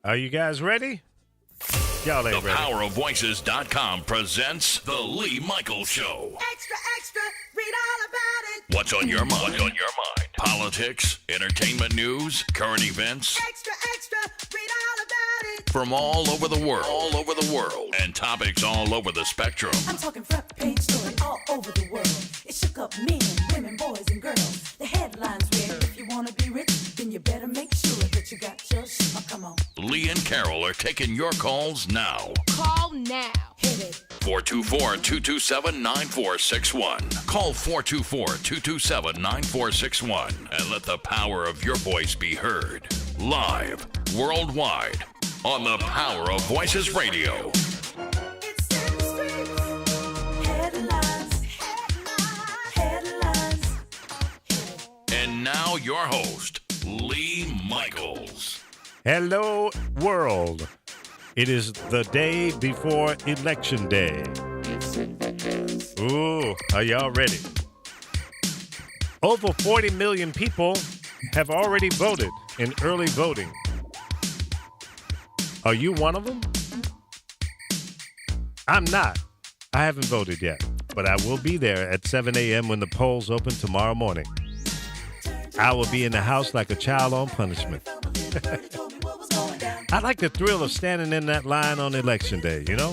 Are you guys ready? Y'all ain't ready. ThePowerOfVoices.com presents The Lee Michaels Show. Extra, extra, read all about it. What's on your mind? What's on your mind? Politics, entertainment news, current events. Extra, extra, read all about it. From all over the world. All over the world. And topics all over the spectrum. I'm talking front page story all over the world. It shook up men, women, boys, and girls. The headlines read, if you want to be rich, then you better make sure that you got your shit. Oh, come on. Lee and Carol are taking your calls now. Call now. Hit it. 424-227-9461. Call 424-227-9461 and let the power of your voice be heard. Live, worldwide, on the Power of Voices Radio. It's in the streets. Headlines. Headlines. And now your host, Lee Michaels. Hello, world. It is the day before Election Day. Ooh, are y'all ready? Over 40 million people have already voted in early voting. Are you one of them? I'm not. I haven't voted yet, but I will be there at 7 a.m. when the polls open tomorrow morning. I will be in the house like a child on punishment. I like the thrill of standing in that line on Election Day, you know?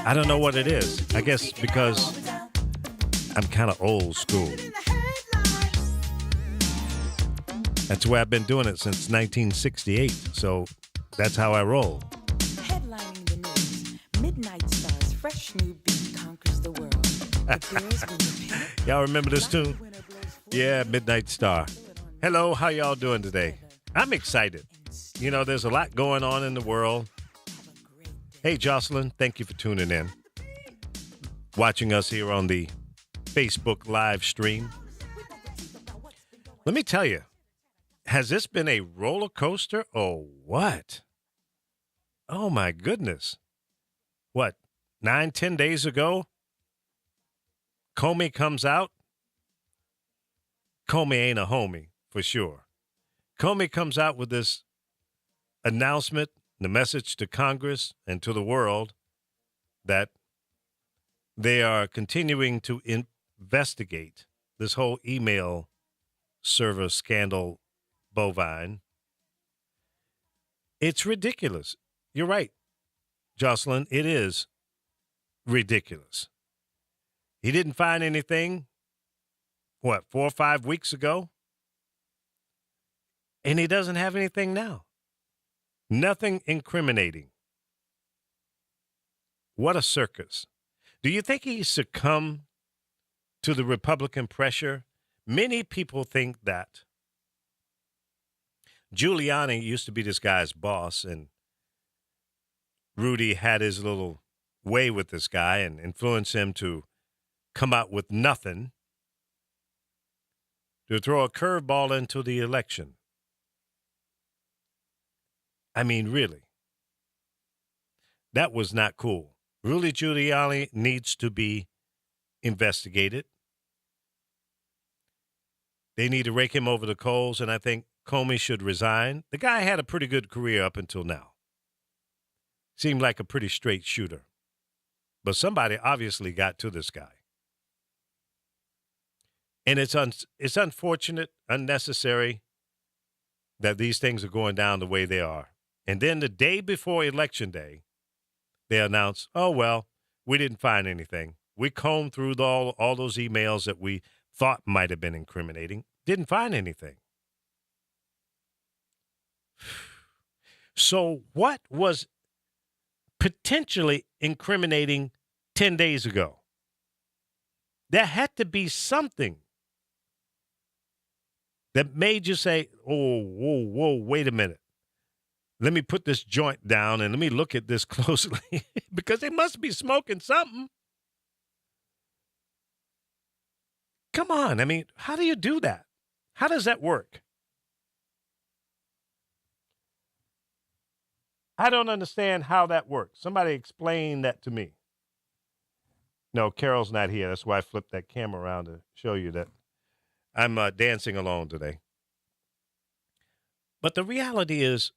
I don't know what it is. I guess because I'm kind of old school. That's why I've been doing it since 1968, so that's how I roll. Headlining the news. Midnight Stars, fresh new beat conquers the world. The girls win the pink. Y'all remember this tune? Yeah, Midnight Star. Hello, how y'all doing today? I'm excited. You know, there's a lot going on in the world. Hey, Jocelyn, thank you for tuning in. Watching us here on the Facebook live stream. Let me tell you, has this been a roller coaster or what? Oh, my goodness. What, 9-10 days ago, Comey comes out. Comey ain't a homie, for sure. Comey comes out with this announcement, the message to Congress and to the world that they are continuing to investigate this whole email server scandal bovine. It's ridiculous. You're right, Jocelyn. It is ridiculous. He didn't find anything, 4 or 5 weeks ago? And he doesn't have anything now. Nothing incriminating. What a circus. Do you think he succumbed to the Republican pressure? Many people think that. Giuliani used to be this guy's boss, and Rudy had his little way with this guy and influenced him to come out with nothing, to throw a curveball into the election. I mean, really. That was not cool. Rudy Giuliani needs to be investigated. They need to rake him over the coals, and I think Comey should resign. The guy had a pretty good career up until now. Seemed like a pretty straight shooter. But somebody obviously got to this guy. And it's unfortunate, unnecessary that these things are going down the way they are. And then the day before Election Day, they announce, oh, well, we didn't find anything. We combed through all those emails that we thought might have been incriminating. Didn't find anything. So what was potentially incriminating 10 days ago? There had to be something that made you say, oh, whoa, wait a minute. Let me put this joint down and let me look at this closely because they must be smoking something. Come on. I mean, how do you do that? How does that work? I don't understand how that works. Somebody explain that to me. No, Carol's not here. That's why I flipped that camera around to show you that I'm dancing alone today. But the reality is,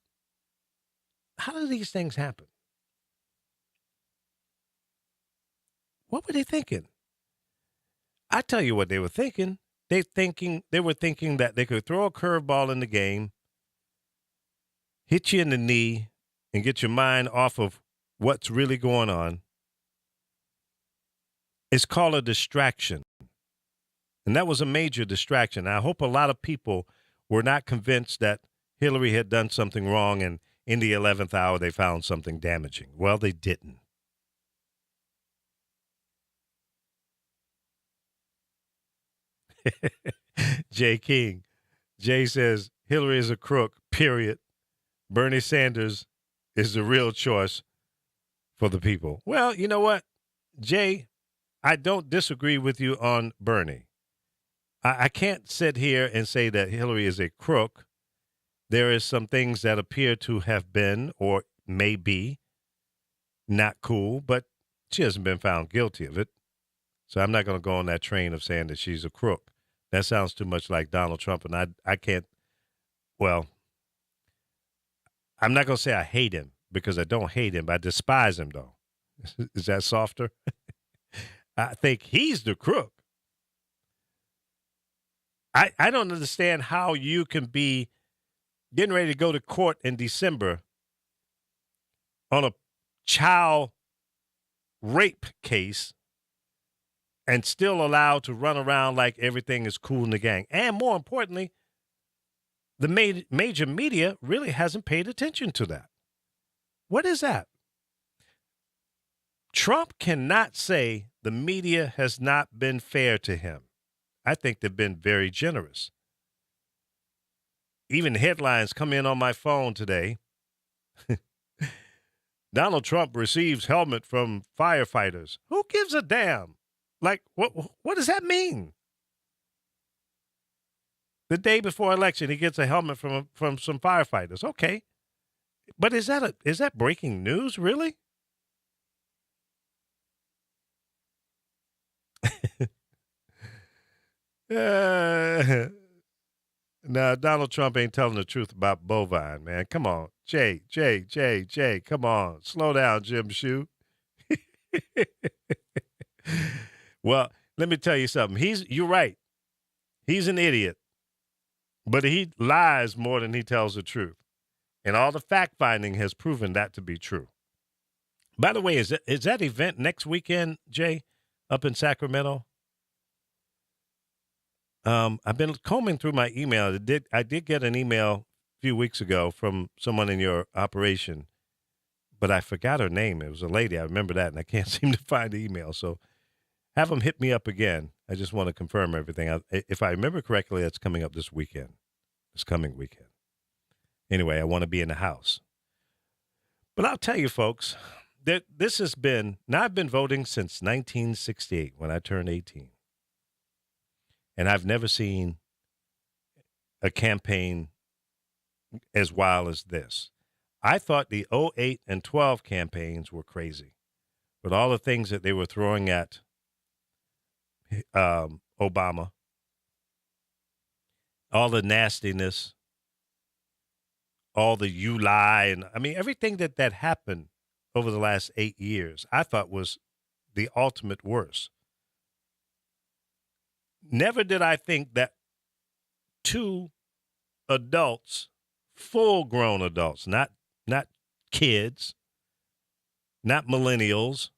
how do these things happen? What were they thinking? I tell you what they were thinking. They were thinking that they could throw a curveball in the game, hit you in the knee, and get your mind off of what's really going on. It's called a distraction. And that was a major distraction. I hope a lot of people were not convinced that Hillary had done something wrong, and in the 11th hour they found something damaging. Well, they didn't. Jay King. Jay says Hillary is a crook, period. Bernie Sanders is the real choice for the people. Well, you know what, Jay, I don't disagree with you on Bernie. I can't sit here and say that Hillary is a crook. There is some things that appear to have been or may be not cool, but she hasn't been found guilty of it. So I'm not going to go on that train of saying that she's a crook. That sounds too much like Donald Trump, and I can't, well, I'm not going to say I hate him because I don't hate him, but I despise him, though. Is that softer? I think he's the crook. I don't understand how you can be getting ready to go to court in December on a child rape case and still allowed to run around like everything is cool in the gang. And more importantly, the major media really hasn't paid attention to that. What is that? Trump cannot say the media has not been fair to him. I think they've been very generous. Even headlines come in on my phone today. Donald Trump receives helmet from firefighters. Who gives a damn? Like, what does that mean? The day before election, he gets a helmet from some firefighters. Okay. But is that breaking news, really? Now, Donald Trump ain't telling the truth about bovine, man. Come on. Jay, come on. Slow down, Jim Shoe. Well, let me tell you something. You're right. He's an idiot. But he lies more than he tells the truth. And all the fact-finding has proven that to be true. By the way, is that event next weekend, Jay, up in Sacramento? I've been combing through my email. I did get an email a few weeks ago from someone in your operation, but I forgot her name. It was a lady. I remember that, and I can't seem to find the email. So have them hit me up again. I just want to confirm everything. If I remember correctly, it's coming up this coming weekend. Anyway, I want to be in the house. But I'll tell you, folks, that this has been, now I've been voting since 1968 when I turned 18. And I've never seen a campaign as wild as this. I thought the 08 and 12 campaigns were crazy. But all the things that they were throwing at Obama, all the nastiness, all the you lie, and I mean, everything that happened over the last 8 years, I thought was the ultimate worst. Never did I think that two adults, full-grown adults, not kids, not millennials,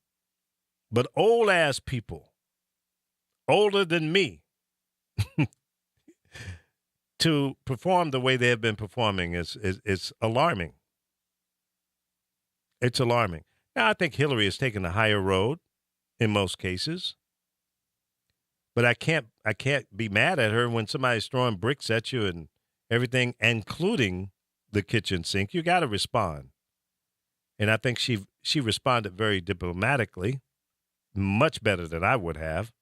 but old-ass people, older than me, to perform the way they have been performing is alarming. It's alarming. Now, I think Hillary has taken the higher road in most cases. But I can't be mad at her when somebody's throwing bricks at you and everything, including the kitchen sink. You got to respond. And I think she responded very diplomatically, much better than I would have,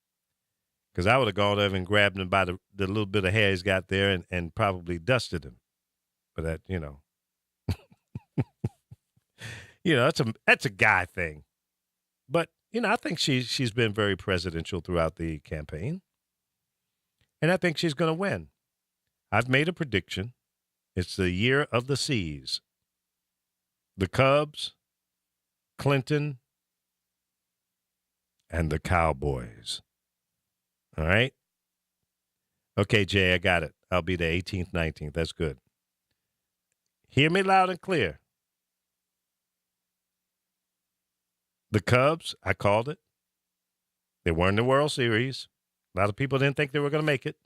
because I would have gone over and grabbed him by the little bit of hair he's got there and probably dusted him. But that, that's a guy thing. But I think she's been very presidential throughout the campaign. And I think she's going to win. I've made a prediction. It's the year of the C's. The Cubs, Clinton, and the Cowboys. All right? Okay, Jay, I got it. I'll be the 18th, 19th. That's good. Hear me loud and clear. The Cubs, I called it. They were in the World Series. A lot of people didn't think they were going to make it.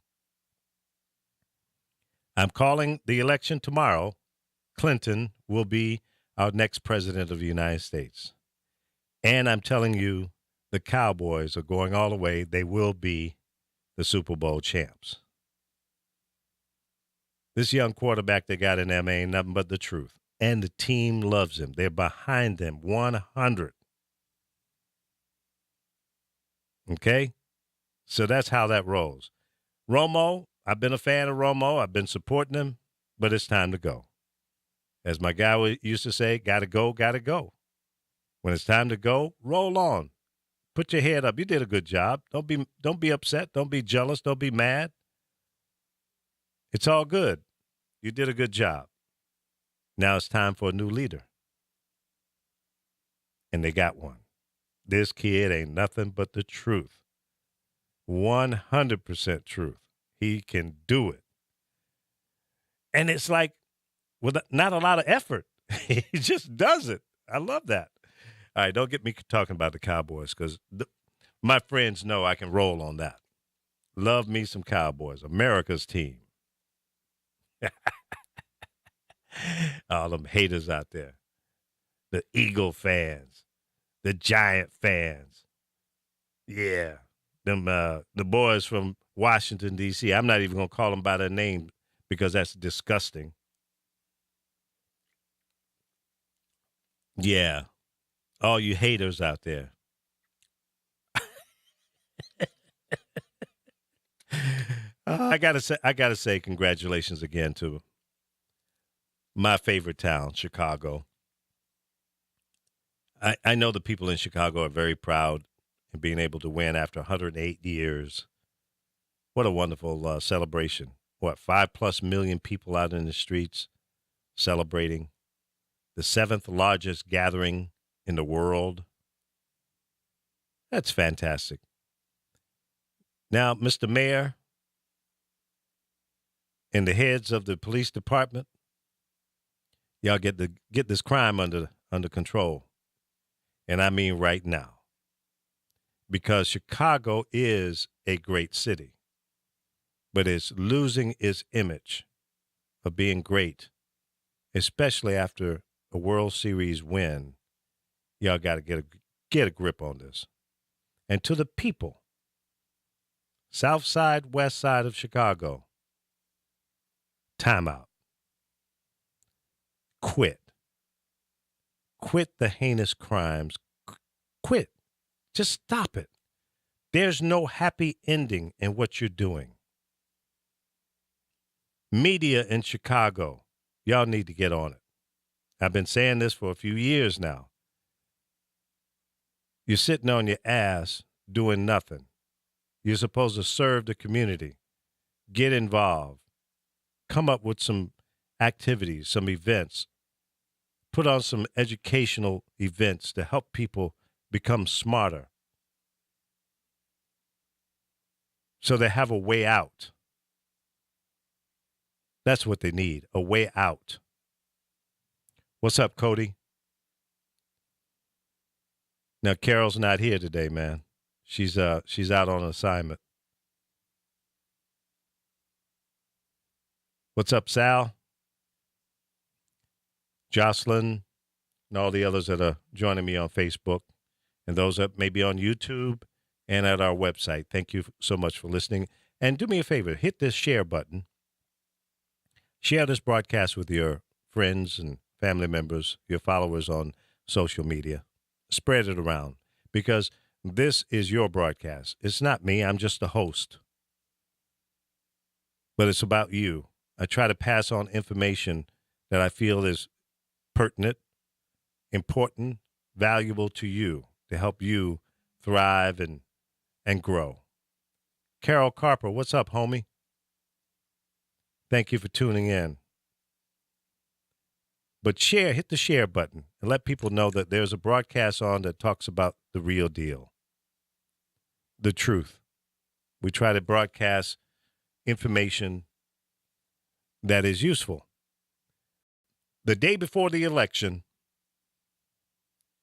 I'm calling the election tomorrow. Clinton will be our next president of the United States. And I'm telling you, the Cowboys are going all the way. They will be the Super Bowl champs. This young quarterback they got in them ain't nothing but the truth. And the team loves him. They're behind him 100. Okay? So that's how that rolls. Romo, I've been a fan of Romo. I've been supporting him, but it's time to go. As my guy used to say, gotta go, gotta go. When it's time to go, roll on. Put your head up. You did a good job. Don't be upset. Don't be jealous. Don't be mad. It's all good. You did a good job. Now it's time for a new leader. And they got one. This kid ain't nothing but the truth. 100% truth. He can do it. And it's like with not a lot of effort. He just does it. I love that. All right, don't get me talking about the Cowboys because my friends know I can roll on that. Love me some Cowboys, America's team. All them haters out there. The Eagle fans, the Giant fans. Yeah, them the boys from Washington, D.C. I'm not even going to call them by their name because that's disgusting. Yeah. All you haters out there. I gotta say congratulations again to my favorite town, Chicago. I know the people in Chicago are very proud in being able to win after 108 years. What a wonderful celebration. 5+ million people out in the streets celebrating the 7th largest gathering in the world. That's fantastic. Now, Mr. Mayor and the heads of the police department, y'all get this crime under control. And I mean right now. Because Chicago is a great city, but it's losing its image of being great, especially after a World Series win. Y'all got to get a grip on this. And to the people, South Side, West Side of Chicago, time out. Quit. Quit the heinous crimes. Quit. Just stop it. There's no happy ending in what you're doing. Media in Chicago, y'all need to get on it. I've been saying this for a few years now. You're sitting on your ass doing nothing. You're supposed to serve the community. Get involved. Come up with some activities, some events. Put on some educational events to help people become smarter so they have a way out. That's what they need, a way out. What's up, Cody? Now, Carol's not here today, man. She's out on assignment. What's up, Sal? Jocelyn, and all the others that are joining me on Facebook, and those that may be on YouTube and at our website. Thank you so much for listening. And do me a favor, hit this share button. Share this broadcast with your friends and family members, your followers on social media. Spread it around because this is your broadcast. It's not me. I'm just a host. But it's about you. I try to pass on information that I feel is pertinent, important, valuable to you to help you thrive and grow. Carol Carper, what's up, homie? Thank you for tuning in. But hit the share button and let people know that there's a broadcast on that talks about the real deal, the truth. We try to broadcast information that is useful. The day before the election,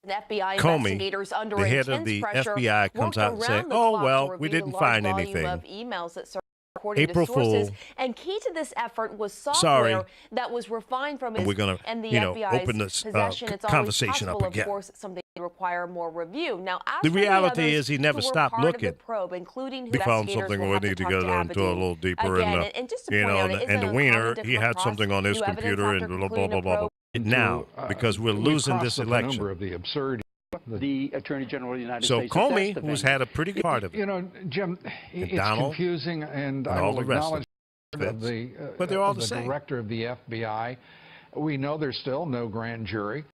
FBI Comey, investigators under the head of intense the pressure, FBI, comes worked out and says, around the "Oh, clock well, to we review didn't the large find volume anything." Of emails that surfaced according April to sources. Fool. And key to this effort was software Sorry. that was refined from his And we're gonna, and the FBI's open this possession. It's conversation always up possible, again. of course, something to require more review. Now, as The for reality others is he never who were stopped part of looking. the probe, including who We found investigators something will we have need to talk get to into a little deeper again. in the, and just to point out, it and the isn't wiener, uncommon to he come had across something on his new evidence computer after and blah, blah, concluding blah, a blah, blah. probe. Now, because we're losing this election. Number of the absurd. The Attorney General of the United So States. Comey, assessed the who's venue. had a pretty good part of it, You know, Jim, it's Donald, confusing, and I all will the rest of acknowledge it. But they're all the same. director of the FBI. We know there's still no grand jury.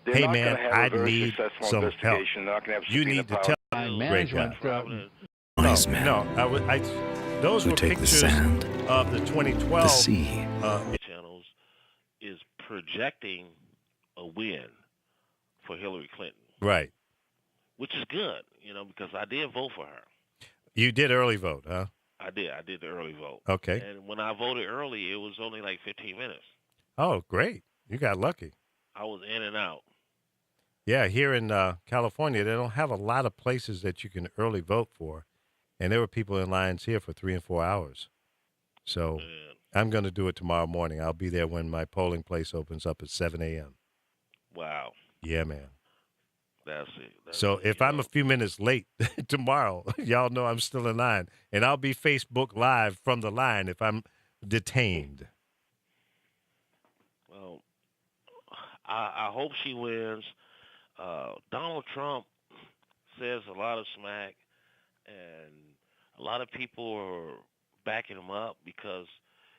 They're hey not man, gonna have I a very need successful some help. investigation. They're not gonna have You subpoena need to power. tell Time Great management. Wise men those who were take the pictures sand, of the 2012 the sea. Channels is projecting a win for Hillary Clinton, Right. which is good, because I did vote for her. You did early vote, huh? I did the early vote. Okay. And when I voted early, it was only like 15 minutes. Oh, great. You got lucky. I was in and out. Yeah, here in California, they don't have a lot of places that you can early vote for. And there were people in lines here for 3 and 4 hours. So And I'm going to do it tomorrow morning. I'll be there when my polling place opens up at 7 a.m. wow, Yeah, man. that's it. So if I'm a few minutes late tomorrow, y'all know I'm still in line. And I'll be Facebook Live from the line if I'm detained. Well, I hope she wins. Donald Trump says a lot of smack, and a lot of people are backing him up because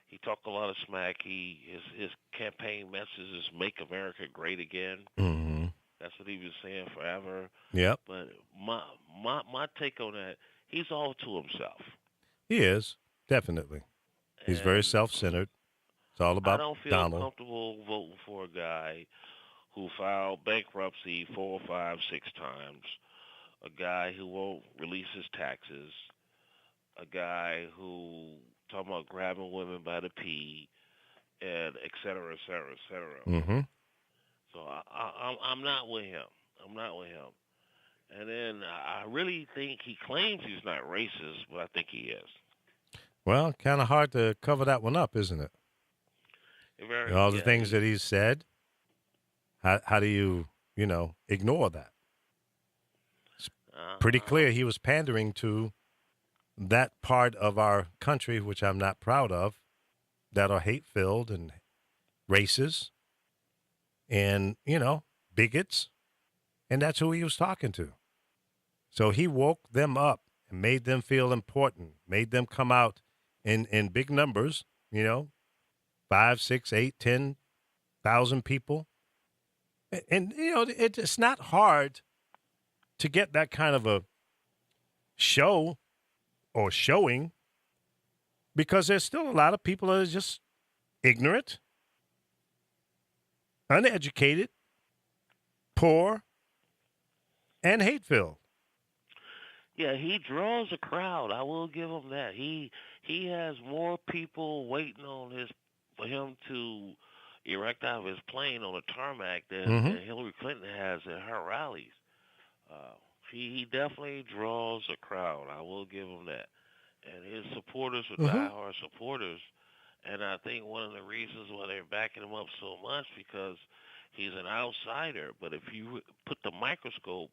he talked a lot of smack. His campaign message is "Make America Great Again." Mm-hmm. That's what he was saying forever. Yep. But my take on that, he's all to himself. He is, definitely. He's very And self-centered. It's all about I don't feel Donald. comfortable voting for a guy who filed bankruptcy 4, 5, 6 times, a guy who won't release his taxes, a guy who talking about grabbing women by the pee, and et cetera, et cetera, et cetera. Mm-hmm. So I'm not with him. I'm not with him. And then I really think he claims he's not racist, but I think he is. Well, kind of hard to cover that one up, isn't it? All the Yeah, things that he's said. How do you ignore that? It's pretty clear he was pandering to that part of our country, which I'm not proud of, that are hate-filled and racist and, bigots. And that's who he was talking to. So he woke them up and made them feel important, made them come out in big numbers, 5, 6, 8, 10,000 people. And it's not hard to get that kind of a show or showing because there's still a lot of people that are just ignorant, uneducated, poor, and hate-filled. Yeah, he draws a crowd. I will give him that. He has more people waiting for him to erect out of his plane on a tarmac than Hillary Clinton has at her rallies. He definitely draws a crowd. I will give him that. And his supporters are diehard supporters. And I think one of the reasons why they're backing him up so much because he's an outsider. But if you put the microscope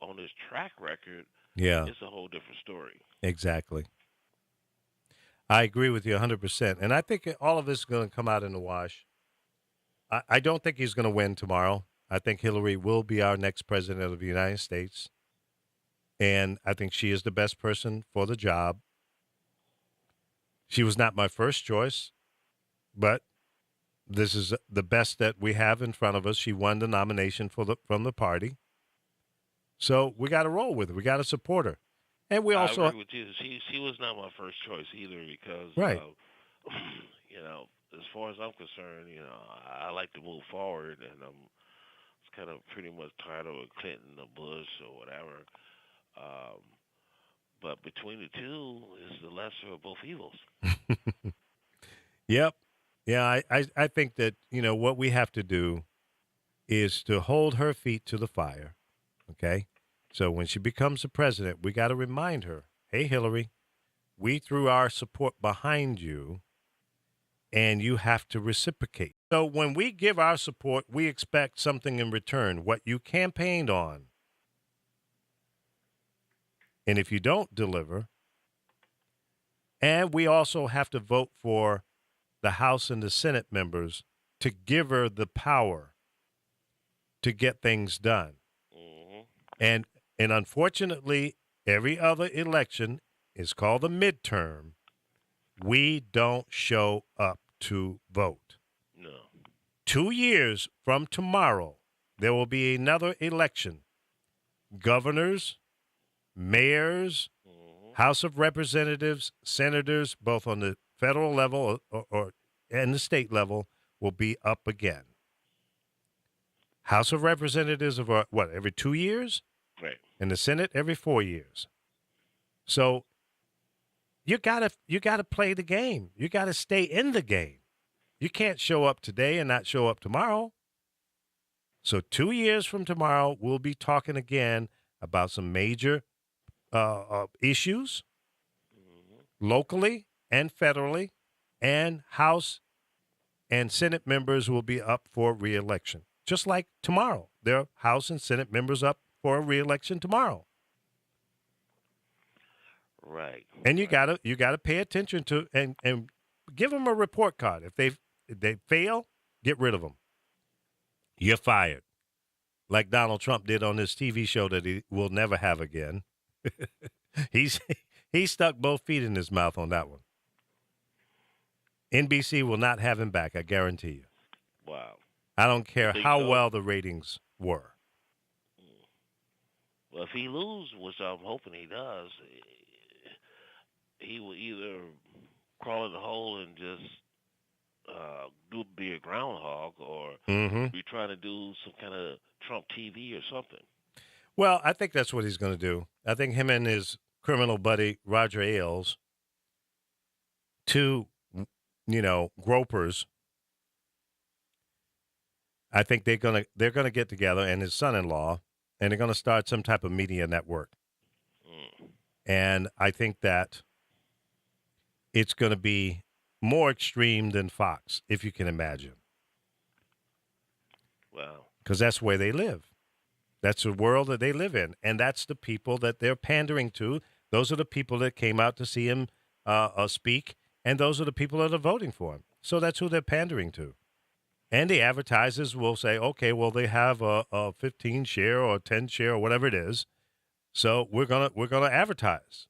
on his track record, it's a whole different story. Exactly. I agree with you 100%. And I think all of this is going to come out in the wash. I don't think he's going to win tomorrow. I think Hillary will be our next president of the United States. And I think she is the best person for the job. She was not my first choice, but this is the best that we have in front of us. She won the nomination from the party. So we got to roll with her. We got to support her. And we also I agree with you. She was not my first choice either because right. as far as I'm concerned, I like to move forward, and I'm kind of pretty much tired of Clinton or Bush or whatever. But between the two is the lesser of both evils. Yep. Yeah, I think that, what we have to do is to hold her feet to the fire, okay? So when she becomes the president, we got to remind her, hey, Hillary, we threw our support behind you, and you have to reciprocate. So when we give our support, we expect something in return, what you campaigned on. And if you don't deliver, and we also have to vote for the House and the Senate members to give her the power to get things done. Mm-hmm. And unfortunately, every other election is called the midterm. We don't show up to vote. No. 2 years from tomorrow, there will be another election. Governors, mayors, House of Representatives, senators, both on the federal level or and the state level, will be up again. House of Representatives of every 2 years? Right. And the Senate every 4 years. So you gotta play the game. You gotta stay in the game. You can't show up today and not show up tomorrow. So 2 years from tomorrow, we'll be talking again about some major issues locally and federally, and House and Senate members will be up for re-election. Just like tomorrow, there are House and Senate members up for a re-election tomorrow. Right. And you gotta pay attention to and give them a report card. If they fail, get rid of them. You're fired, like Donald Trump did on this TV show that he will never have again. He stuck both feet in his mouth on that one. NBC will not have him back, I guarantee you. Wow. I don't care how so? well the ratings were. Well, if he loses, which I'm hoping he does, he will either crawl in the hole and just be a groundhog, or be trying to do some kind of Trump TV or something. Well, I think that's what he's going to do. I think him and his criminal buddy Roger Ailes, two, gropers, I think they're gonna get together, and his son-in-law, and they're gonna start some type of media network. And I think that it's going to be more extreme than Fox, if you can imagine. Wow. Because that's where they live. That's the world that they live in, and that's the people that they're pandering to. Those are the people that came out to see him speak, and those are the people that are voting for him. So that's who they're pandering to. And the advertisers will say, okay, well, they have a 15 share or 10 share or whatever it is, so we're gonna advertise.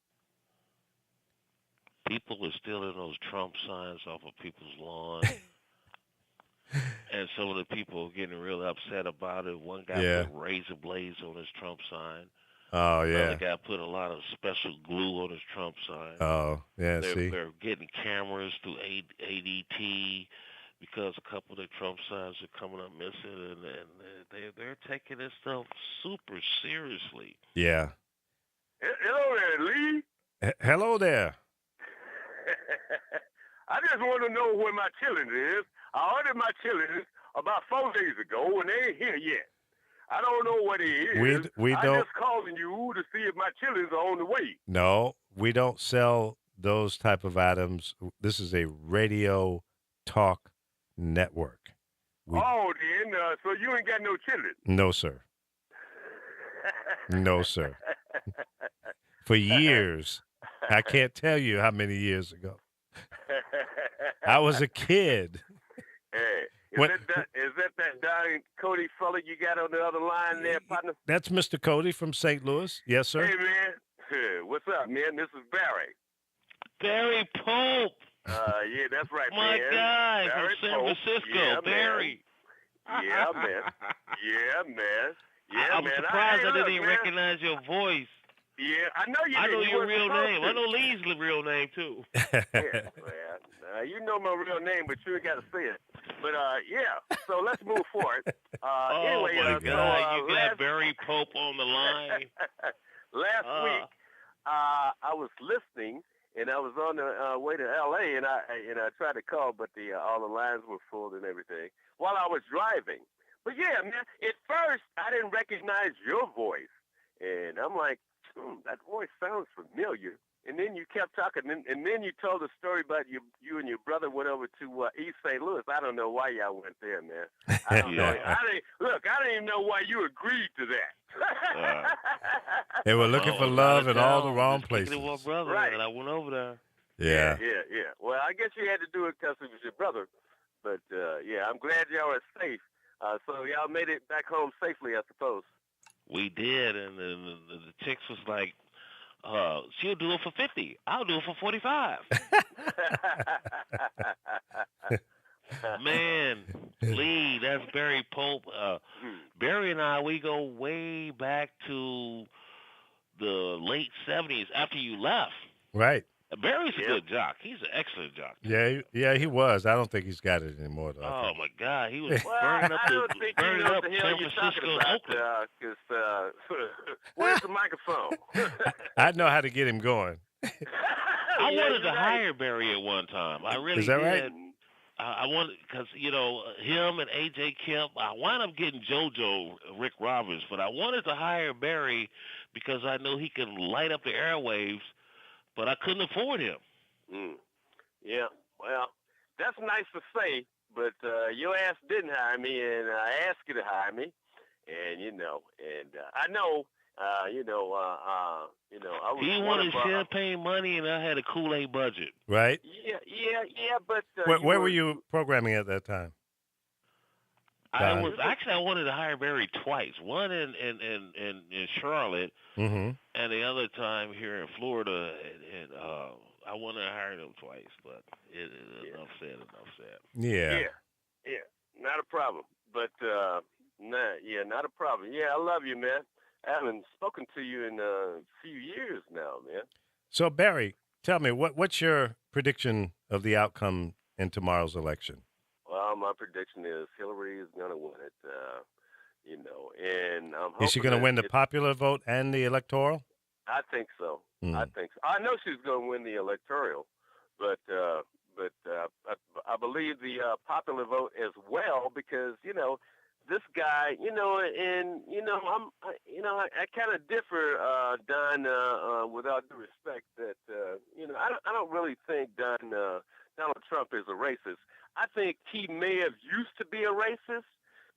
People are stealing those Trump signs off of people's lawn. And some of the people are getting real upset about it. One guy put razor blades on his Trump sign. Oh, yeah. Another guy put a lot of special glue on his Trump sign. Oh, yeah, They're getting cameras through ADT because a couple of the Trump signs are coming up missing, and they're taking this stuff super seriously. Yeah. Hello there, Lee. Hello there. I just want to know where my chillin' is. I ordered my chillin' about 4 days ago, and they ain't here yet. I don't know what it is. I'm just calling you to see if my chillins are on the way. No, we don't sell those type of items. This is a radio talk network. Then, so you ain't got no chillin'? No, sir. No, sir. For years. I can't tell you how many years ago. I was a kid. Hey, is that darn Cody fella you got on the other line there, partner? That's Mr. Cody from St. Louis. Yes, sir. Hey, man. What's up, man? This is Barry. Barry Pope. Yeah, that's right, My man. guy Barry from San Pope. Francisco, Yeah, Barry. Man. Yeah, man. Yeah, man. Yeah, I'm man. surprised I didn't even recognize your voice. Yeah, I know you. I know didn't. your real name. I To. know Lee's real name too. Yeah, man. You know my real name, but you ain't got to say it. But, yeah, so let's move forward. Anyway, my God. You last... got Barry Pope on the line. Last week, I was listening, and I was on the way to L.A., and I tried to call, but all the lines were full and everything while I was driving. But, yeah, man, at first, I didn't recognize your voice. And I'm like, that voice sounds familiar. And then you kept talking, and then you told a story about you and your brother went over to East St. Louis. I don't know why y'all went there, man. I don't know. I didn't even know why you agreed to that. They were looking for love in all the wrong places. Brother, right. And I went over there. Yeah. Well, I guess you had to do it because it was your brother. But, yeah, I'm glad y'all are safe. So y'all made it back home safely, I suppose. We did, and the chicks was like, she'll do it for 50. I'll do it for 45. Man, Lee, that's Barry Pope. Barry and I, we go way back to the late 70s after you left. Right. Barry's a good jock. He's an excellent jock. Yeah, he was. I don't think he's got it anymore, though. Oh, my God. He was burning up San Francisco and Oakland. Where's the microphone? I know how to get him going. I wanted to hire Barry at one time. I really did. Is that right? I wanted, because, him and A.J. Kemp, I wound up getting JoJo, Rick Roberts, but I wanted to hire Barry because I know he can light up the airwaves, but I couldn't afford him. Yeah, well, that's nice to say, but your ass didn't hire me, and I asked you to hire me, and I know, I was. He wanted champagne money, and I had a Kool-Aid budget. Right. Yeah, but where were you programming at that time? I wanted to hire Barry twice. One in Charlotte, and the other time here in Florida. And I wanted to hire them twice, but enough said. Yeah. Not a problem. But not a problem. Yeah, I love you, man. I haven't spoken to you in a few years now, man. So Barry, tell me what's your prediction of the outcome in tomorrow's election? Well, my prediction is Hillary is going to win it, and I'm hoping. Is she going to win the popular vote and the electoral? I think so. I know she's going to win the electoral, but I believe the popular vote as well because, this guy, I kind of differ, Don, without due respect that, I don't really think Donald Trump is a racist. I think he may have used to be a racist,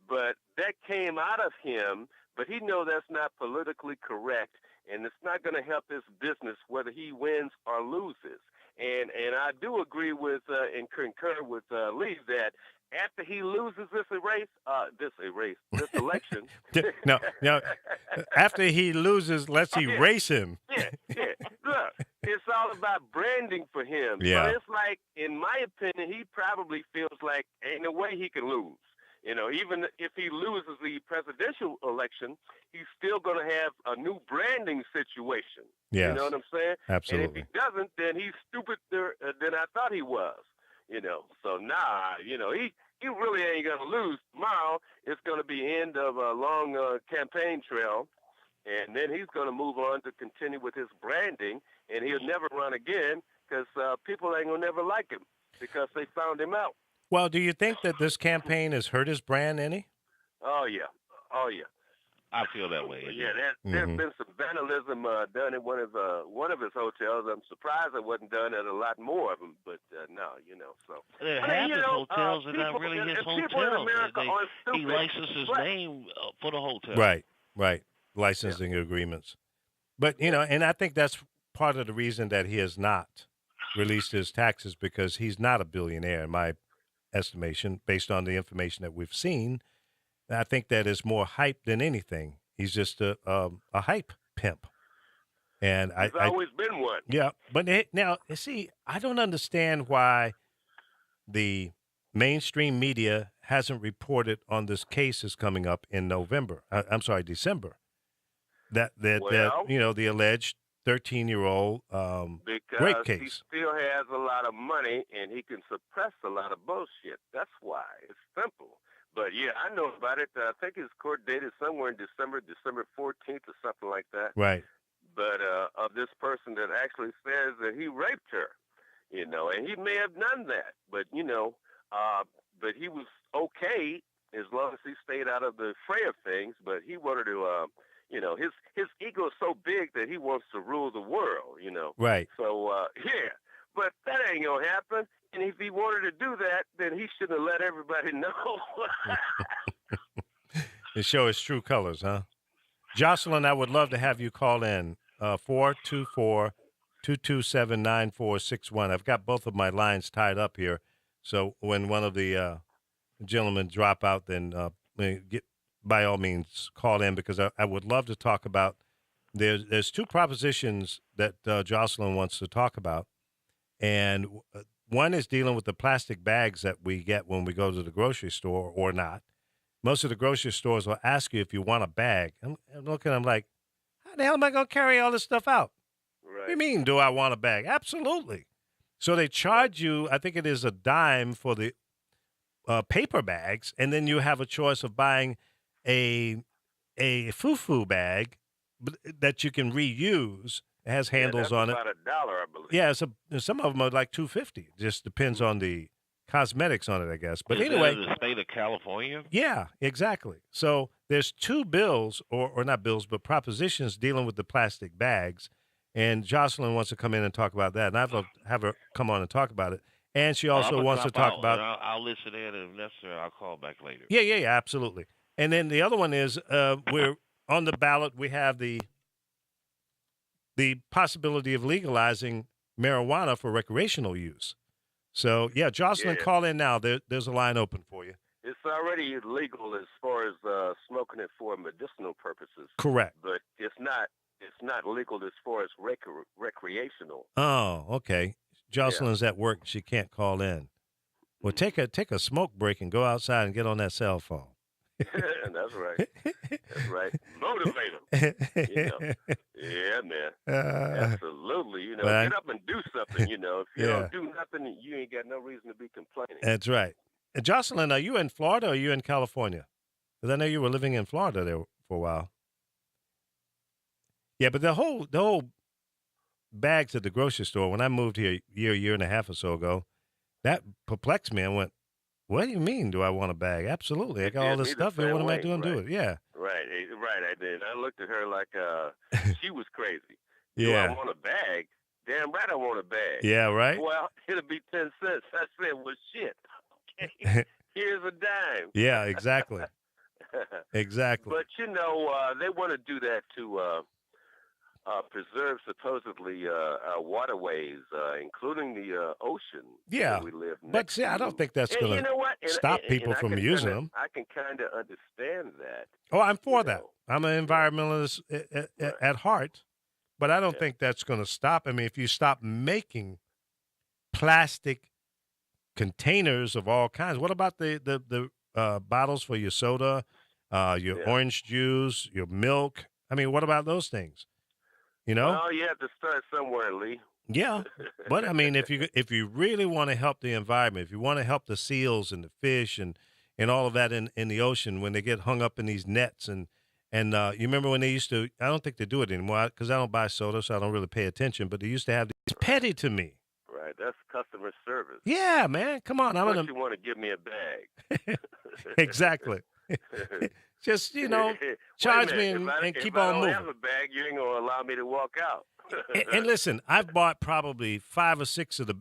but that came out of him. But he knows that's not politically correct, and it's not going to help his business whether he wins or loses. And I do agree with and concur with Lee that after he loses this election. No. After he loses, let's erase him. Yeah. Look, it's all about branding for him. Yeah. So it's like, in my opinion, he probably feels like ain't no way he can lose. Even if he loses the presidential election, he's still going to have a new branding situation. Yes. You know what I'm saying? Absolutely. And if he doesn't, then he's stupider than I thought he was. So he really ain't going to lose. Tomorrow, it's going to be end of a long campaign trail, and then he's going to move on to continue with his branding, and he'll never run again because people ain't going to never like him because they found him out. Well, do you think that this campaign has hurt his brand any? Oh, yeah. I feel that way. Yeah, there's been some vandalism done at one of his hotels. I'm surprised it wasn't done at a lot more of them, but no, so. Half his hotels are not really his hotels. He licenses his name for the hotel. Right. Licensing agreements. But, and I think that's part of the reason that he has not released his taxes because he's not a billionaire, in my estimation, based on the information that we've seen. I think that is more hype than anything. He's just a hype pimp. And He's always been one. Yeah, but now, see, I don't understand why the mainstream media hasn't reported on this case that's coming up in December. That the alleged 13-year-old. Because Great case. he still has a lot of money, and he can suppress a lot of bullshit. That's why. It's simple. But, yeah, I know about it. I think his court date is somewhere in December 14th or something like that. Right. But of this person that actually says that he raped her, and he may have done that. But, but he was okay as long as he stayed out of the fray of things. But he wanted to, his ego is so big that he wants to rule the world, Right. So, yeah. But that ain't going to happen. And if he wanted to do that, then he should have let everybody know. To show his true colors, huh? Jocelyn, I would love to have you call in 424-227-9461. I've got both of my lines tied up here. So when one of the gentlemen drop out, then by all means call in, because I would love to talk about, there's two propositions that Jocelyn wants to talk about. And one is dealing with the plastic bags that we get when we go to the grocery store or not. Most of the grocery stores will ask you if you want a bag. I'm looking, I'm like, how the hell am I going to carry all this stuff out? Right. What do you mean, do I want a bag? Absolutely. So they charge you, I think it is a dime for the paper bags, and then you have a choice of buying a fufu bag that you can reuse. It has handles on it. About $1, I believe. Yeah, some of them are like $2.50. Just depends on the cosmetics on it, I guess. But Is anyway, that in the state of California? Yeah, exactly. So there's two bills, or not bills, but propositions dealing with the plastic bags. And Jocelyn wants to come in and talk about that. And I'd love to have her come on and talk about it. And she also wants to talk about. I'll listen in, and if necessary, I'll call back later. Yeah, absolutely. And then the other one is we're on the ballot. We have the possibility of legalizing marijuana for recreational use. So, yeah, Jocelyn, call in now. There's a line open for you. It's already illegal as far as smoking it for medicinal purposes. Correct. But it's not legal as far as recreational. Oh, okay. Jocelyn's at work. She can't call in. Well, take a smoke break and go outside and get on that cell phone. That's right. That's right. Motivate them. Yeah, man. Absolutely. Get up and do something. If you don't do nothing, you ain't got no reason to be complaining. That's right. And Jocelyn, are you in Florida or are you in California? Because I know you were living in Florida there for a while. Yeah, but the whole bags at the grocery store, when I moved here a year and a half or so ago, that perplexed me. I went, what do you mean, do I want a bag? Absolutely. I got all this stuff here. What am I doing to it? Yeah. Right, I did. I looked at her like she was crazy. Yeah. Do I want a bag? Damn right I want a bag. Yeah, right? Well, it'll be 10 cents. I said, well, shit. Okay. Here's a dime. Yeah, exactly. Exactly. But, they want to do that to preserve supposedly our waterways, including the ocean where we live next but see, I don't think that's going to stop people from using them. I can kind of understand that. Oh, I'm for that. I'm an environmentalist at heart, but I don't think that's going to stop. I mean, if you stop making plastic containers of all kinds, what about the bottles for your soda, your orange juice, your milk? I mean, what about those things? Well, you have to start somewhere, Lee. Yeah, but I mean, if you really want to help the environment, if you want to help the seals and the fish and all of that in the ocean when they get hung up in these nets and you remember when they used to? I don't think they do it anymore because I don't buy soda, so I don't really pay attention. But they used to have these petty to me. Right, that's customer service. Yeah, man, come on. You want to give me a bag? Exactly. Just, charge me and keep on moving. If I don't have a bag, you ain't going to allow me to walk out. and listen, I've bought probably 5 or 6 of the,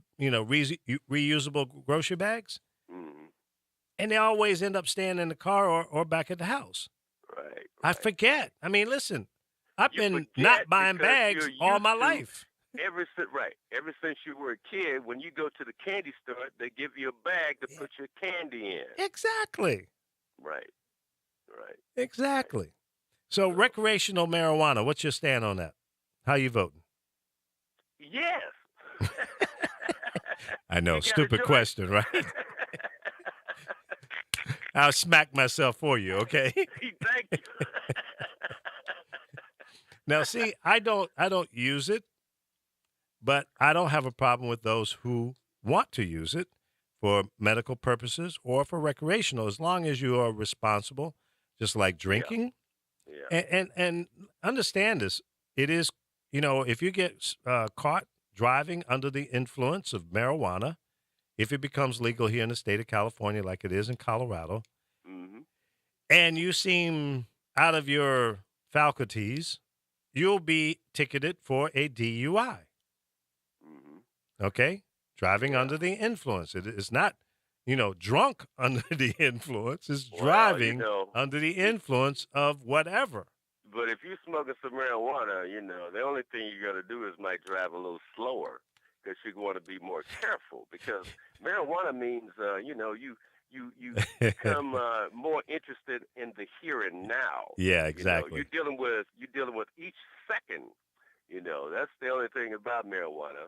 reusable grocery bags. Mm-hmm. And they always end up staying in the car or back at the house. Right. I forget. I mean, listen, I've been not buying bags all my life. Ever since you were a kid, when you go to the candy store, they give you a bag to put your candy in. Exactly. Right. Exactly. So recreational marijuana, what's your stand on that? How you voting? Yes. I know, stupid question, right? I'll smack myself for you, okay? Thank you. Now, see, I don't use it, but I don't have a problem with those who want to use it for medical purposes or for recreational, as long as you are responsible, just like drinking. Yeah. And understand this. It is, if you get caught driving under the influence of marijuana, if it becomes legal here in the state of California like it is in Colorado, and you seem out of your faculties, you'll be ticketed for a DUI. Okay? Driving under the influence. It is not, drunk under the influence. It's driving under the influence of whatever. But if you're smoking some marijuana, the only thing you got to do is might drive a little slower because you want to be more careful. Because marijuana means, you become more interested in the here and now. Yeah, exactly. You're dealing with each second. That's the only thing about marijuana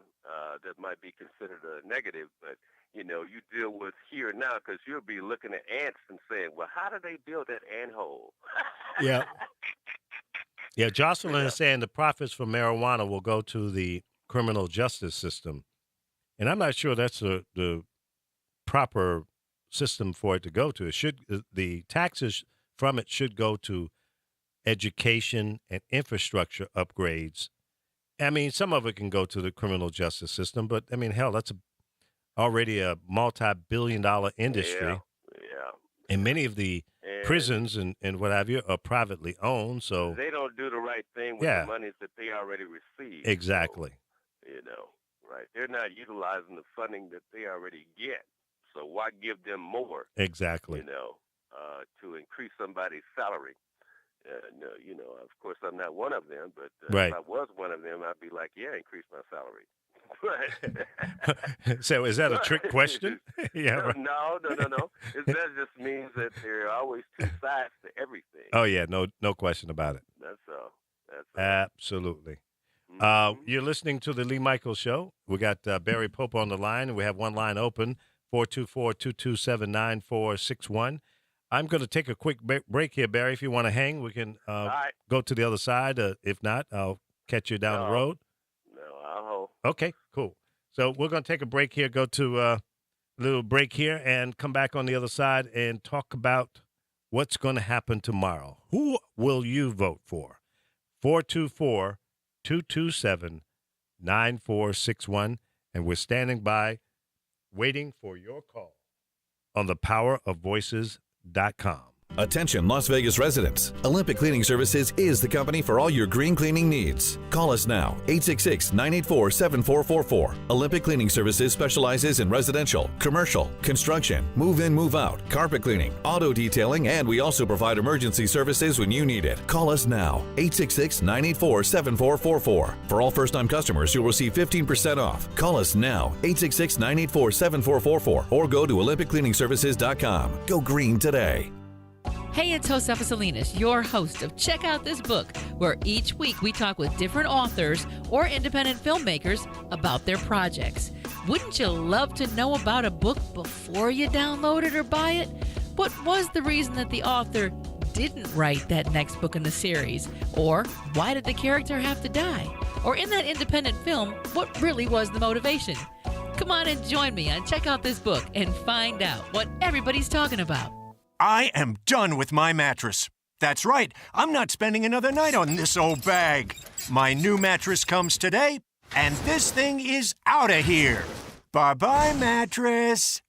that might be considered a negative. But you deal with here and now because you'll be looking at ants and saying, "Well, how did they build that anthole?" Yeah. Yeah, Jocelyn is saying the profits from marijuana will go to the criminal justice system. And I'm not sure that's the proper system for it to go to. The taxes from it should go to education and infrastructure upgrades. I mean, some of it can go to the criminal justice system, but I mean, hell, that's already a multi-billion-dollar industry. Yeah. And many of the prisons and what have you are privately owned, so they don't do the right thing with the monies that they already receive. Exactly. So, right? They're not utilizing the funding that they already get. So why give them more? Exactly. To increase somebody's salary. Of course, I'm not one of them, but if I was one of them, I'd be like, yeah, increase my salary. So is that a trick question? Yeah. Right. No. That just means that there are always two sides to everything. Oh, yeah, no question about it. That's all. Absolutely. You're listening to the Lee Michaels Show. We got Barry Pope on the line, and we have one line open, 424-227-9461. I'm going to take a quick break here, Barry. If you want to hang, we can go to the other side. If not, I'll catch you down the road. No, I'll hold. Okay, cool. So we're going to take a break here, go to a little break here, and come back on the other side and talk about what's going to happen tomorrow. Who will you vote for? 424-227-9461. And we're standing by waiting for your call on thepowerofvoices.com. Attention Las Vegas residents. Olympic Cleaning Services is the company for all your green cleaning needs. Call us now, 866-984-7444. Olympic Cleaning Services specializes in residential, commercial, construction, move-in, move-out, carpet cleaning, auto detailing, and we also provide emergency services when you need it. Call us now, 866-984-7444. For all first-time customers, you'll receive 15% off. Call us now, 866-984-7444, or go to OlympicCleaningservices.com. Go green today. Hey, it's Josefa Salinas, your host of Check Out This Book, where each week we talk with different authors or independent filmmakers about their projects. Wouldn't you love to know about a book before you download it or buy it? What was the reason that the author didn't write that next book in the series? Or why did the character have to die? Or in that independent film, what really was the motivation? Come on and join me on Check Out This Book and find out what everybody's talking about. I am done with my mattress. That's right, I'm not spending another night on this old bag. My new mattress comes today, and this thing is out of here. Bye-bye, mattress.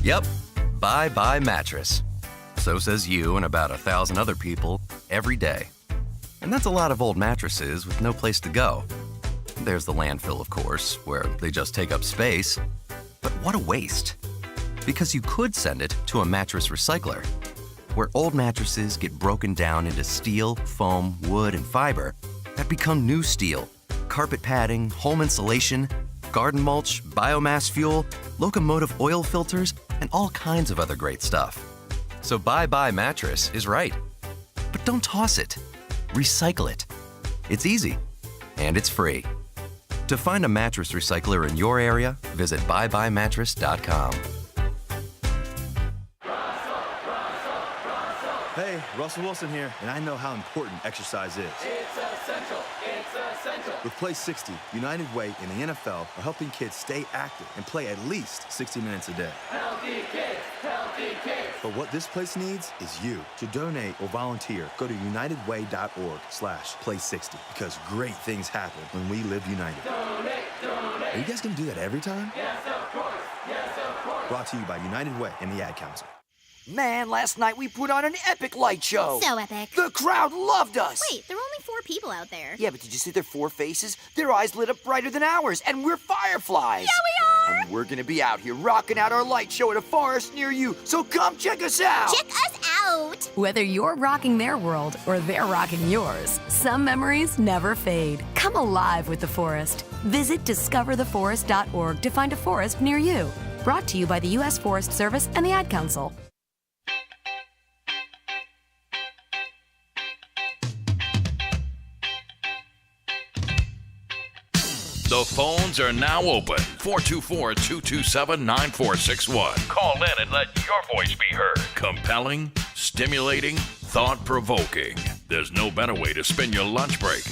Yep, bye-bye mattress. So says you and about 1,000 other people every day. And that's a lot of old mattresses with no place to go. There's the landfill, of course, where they just take up space. But what a waste. Because you could send it to a mattress recycler, where old mattresses get broken down into steel, foam, wood, and fiber that become new steel, carpet padding, home insulation, garden mulch, biomass fuel, locomotive oil filters, and all kinds of other great stuff. So bye-bye mattress is right. But don't toss it. Recycle it. It's easy, and it's free. To find a mattress recycler in your area, visit buybuymattress.com. Hey, Russell Wilson here, and I know how important exercise is. It's essential. It's essential. With Play 60, United Way and the NFL are helping kids stay active and play at least 60 minutes a day. Healthy kids, healthy kids. But what this place needs is you. To donate or volunteer, go to unitedway.org/play60 because great things happen when we live united. Donate, donate. Are you guys going to do that every time? Yes, of course. Yes, of course. Brought to you by United Way and the Ad Council. Man, last night we put on an epic light show. So epic. The crowd loved us. Wait, there were only 4 people out there. Yeah, but did you see their 4 faces? Their eyes lit up brighter than ours, and we're fireflies. Yeah, we are. And we're gonna be out here rocking out our light show at a forest near you, so come check us out. Check us out. Whether you're rocking their world or they're rocking yours, some memories never fade. Come alive with the forest. Visit discovertheforest.org to find a forest near you. Brought to you by the U.S. Forest Service and the Ad Council. The phones are now open. 424-227-9461. Call in and let your voice be heard. Compelling, stimulating, thought-provoking. There's no better way to spend your lunch break.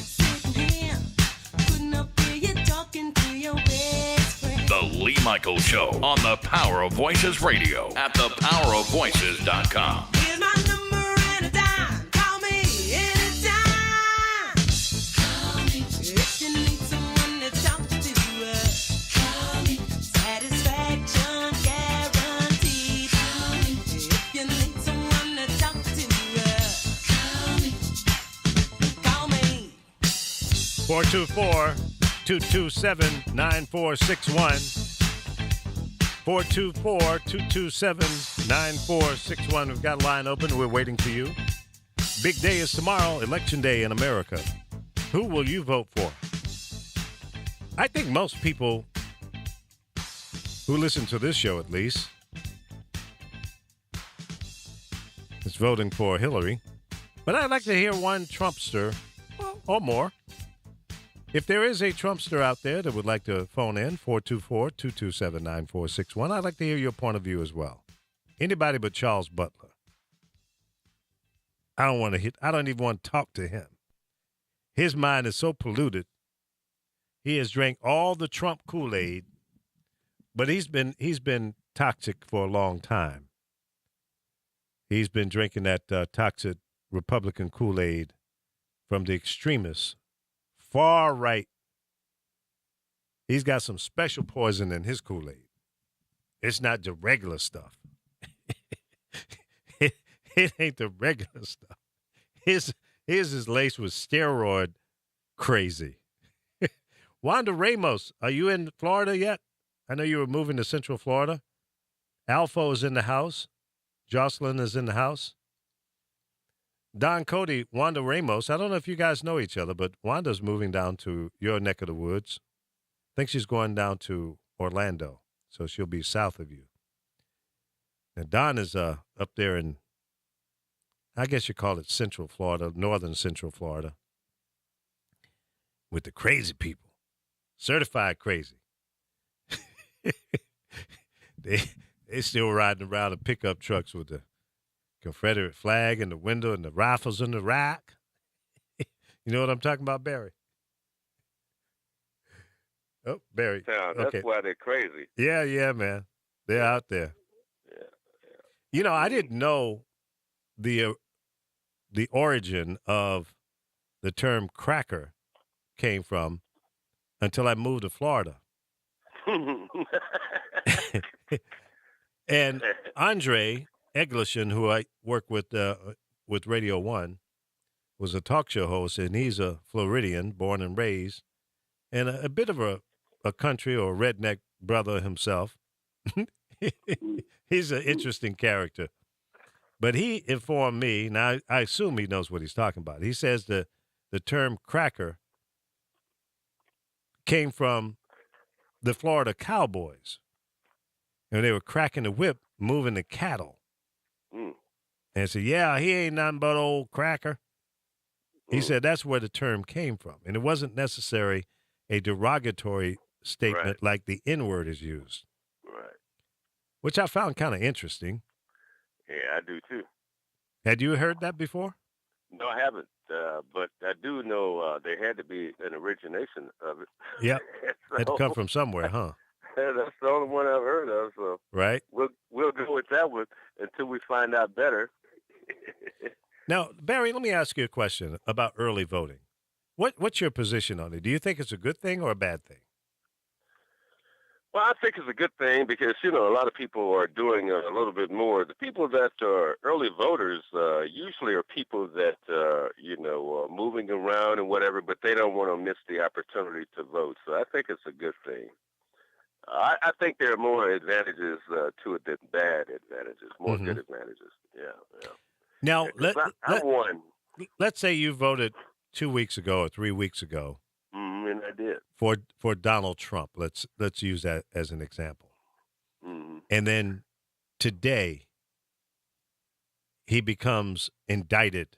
The Lee Michaels Show on the Power of Voices Radio at thepowerofvoices.com. Here's my number and a dime. Call me anytime. Call me. If you need someone to talk to, call me. Satisfaction guaranteed. Call me. If you need someone to talk to, call me. 424-227-9461. 424-227-9461. We've got a line open. We're waiting for you. Big day is tomorrow, Election Day in America. Who will you vote for? I think most people who listen to this show, at least, is voting for Hillary. But I'd like to hear one Trumpster or more. If there is a Trumpster out there that would like to phone in, 424-227-9461, I'd like to hear your point of view as well. Anybody but Charles Butler. I don't even want to talk to him. His mind is so polluted. He has drank all the Trump Kool-Aid, but he's been toxic for a long time. He's been drinking that toxic Republican Kool-Aid from the extremists. Far right. He's got some special poison in his Kool-Aid. It's not the regular stuff. it ain't the regular stuff. His is laced with steroid crazy. Wanda Ramos, are you in Florida yet? I know you were moving to Central Florida. Alpha is in the house. Jocelyn is in the house. Don Cody, Wanda Ramos, I don't know if you guys know each other, but Wanda's moving down to your neck of the woods. I think she's going down to Orlando, so she'll be south of you. And Don is up there in, I guess you call it Central Florida, northern Central Florida, with the crazy people, certified crazy. They still riding around in pickup trucks with the Confederate flag in the window and the rifles in the rack. You know what I'm talking about, Barry? Oh, Barry. That's okay. why they're crazy. Yeah, man. They're out there. Yeah. You know, I didn't know the origin of the term cracker came from until I moved to Florida. And Andre Egliston, who I work with Radio 1, was a talk show host, and he's a Floridian, born and raised, and a bit of a country or redneck brother himself. He's an interesting character. But he informed me, now I assume he knows what he's talking about. He says the term cracker came from the Florida cowboys. And they were cracking the whip, moving the cattle. And said, yeah, he ain't nothing but old cracker. He said that's where the term came from. And it wasn't necessarily a derogatory statement like the N-word is used. Right. Which I found kind of interesting. Yeah, I do too. Had you heard that before? No, I haven't. But I do know there had to be an origination of it. Yep. So, Had to come from somewhere, huh? That's the only one I've heard of. So Right. we'll go with that one until we find out better. Now, Barry, let me ask you a question about early voting. What's your position on it? Do you think it's a good thing or a bad thing? Well, I think it's a good thing because, a lot of people are doing a little bit more. The people that are early voters usually are people that, are moving around and whatever, but they don't want to miss the opportunity to vote. So I think it's a good thing. I think there are more advantages to it than bad advantages, more good advantages. Yeah. Now, let's say you voted 2 weeks ago or 3 weeks ago. And I did. For Donald Trump. Let's use that as an example. Mm-hmm. And then today he becomes indicted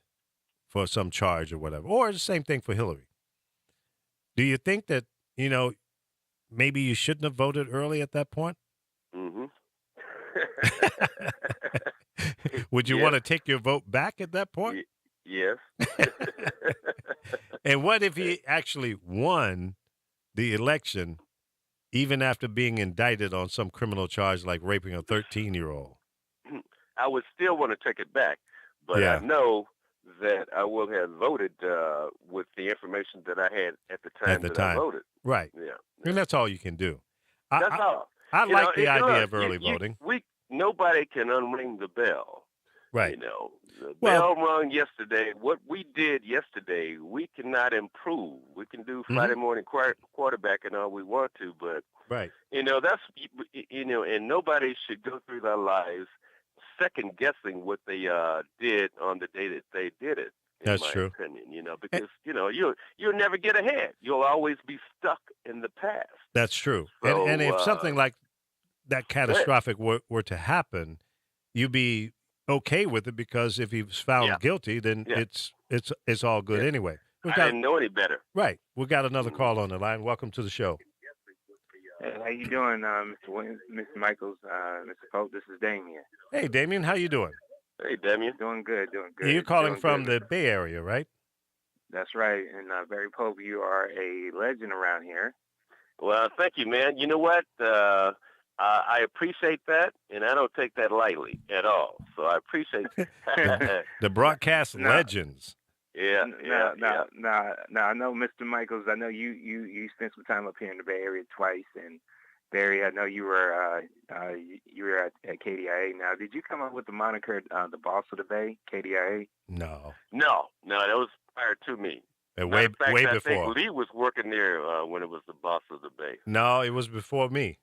for some charge or whatever, or the same thing for Hillary. Do you think that, maybe you shouldn't have voted early at that point? Mm-hmm. Would you want to take your vote back at that point? Yes. And what if he actually won the election even after being indicted on some criminal charge like raping a 13-year-old? I would still want to take it back, but Yeah. I know that I will have voted with the information that I had at the time I voted. Right. Yeah. And that's all you can do. That's all. I You like know, the it- idea look, of early voting. Nobody can unring the bell. Right. The Well- bell rung yesterday. What we did yesterday, we cannot improve. We can do Friday morning quarterbacking all we want to, but Right. that's and nobody should go through their lives second guessing what they did on the day that they did it. In That's my true. opinion, because you'll never get ahead. You'll always be stuck in the past. That's true. So, and if something like that catastrophic were to happen, you'd be okay with it because if he was found guilty, then it's all good anyway. I didn't know any better. Right. We got another call on the line. Welcome to the show. Hey, how you doing, Mr. Williams, Mr. Michaels, Mr. Pope? This is Damien. Hey, Damien, how you doing? Hey, Damien. Doing good. You're calling doing from good. the Bay Area, right? That's right. And Barry Pope, you are a legend around here. Well, thank you, man. You know what? I appreciate that, and I don't take that lightly at all. So I appreciate The broadcast legends. Now, I know Mr. Michaels. I know you spent some time up here in the Bay Area twice, and Barry, I know you were at KDIA. Now, did you come up with the moniker the Boss of the Bay, KDIA? No, that was prior to me. Way Matter of fact, way I before. think Lee was working there when it was the Boss of the Bay. No, it was before me.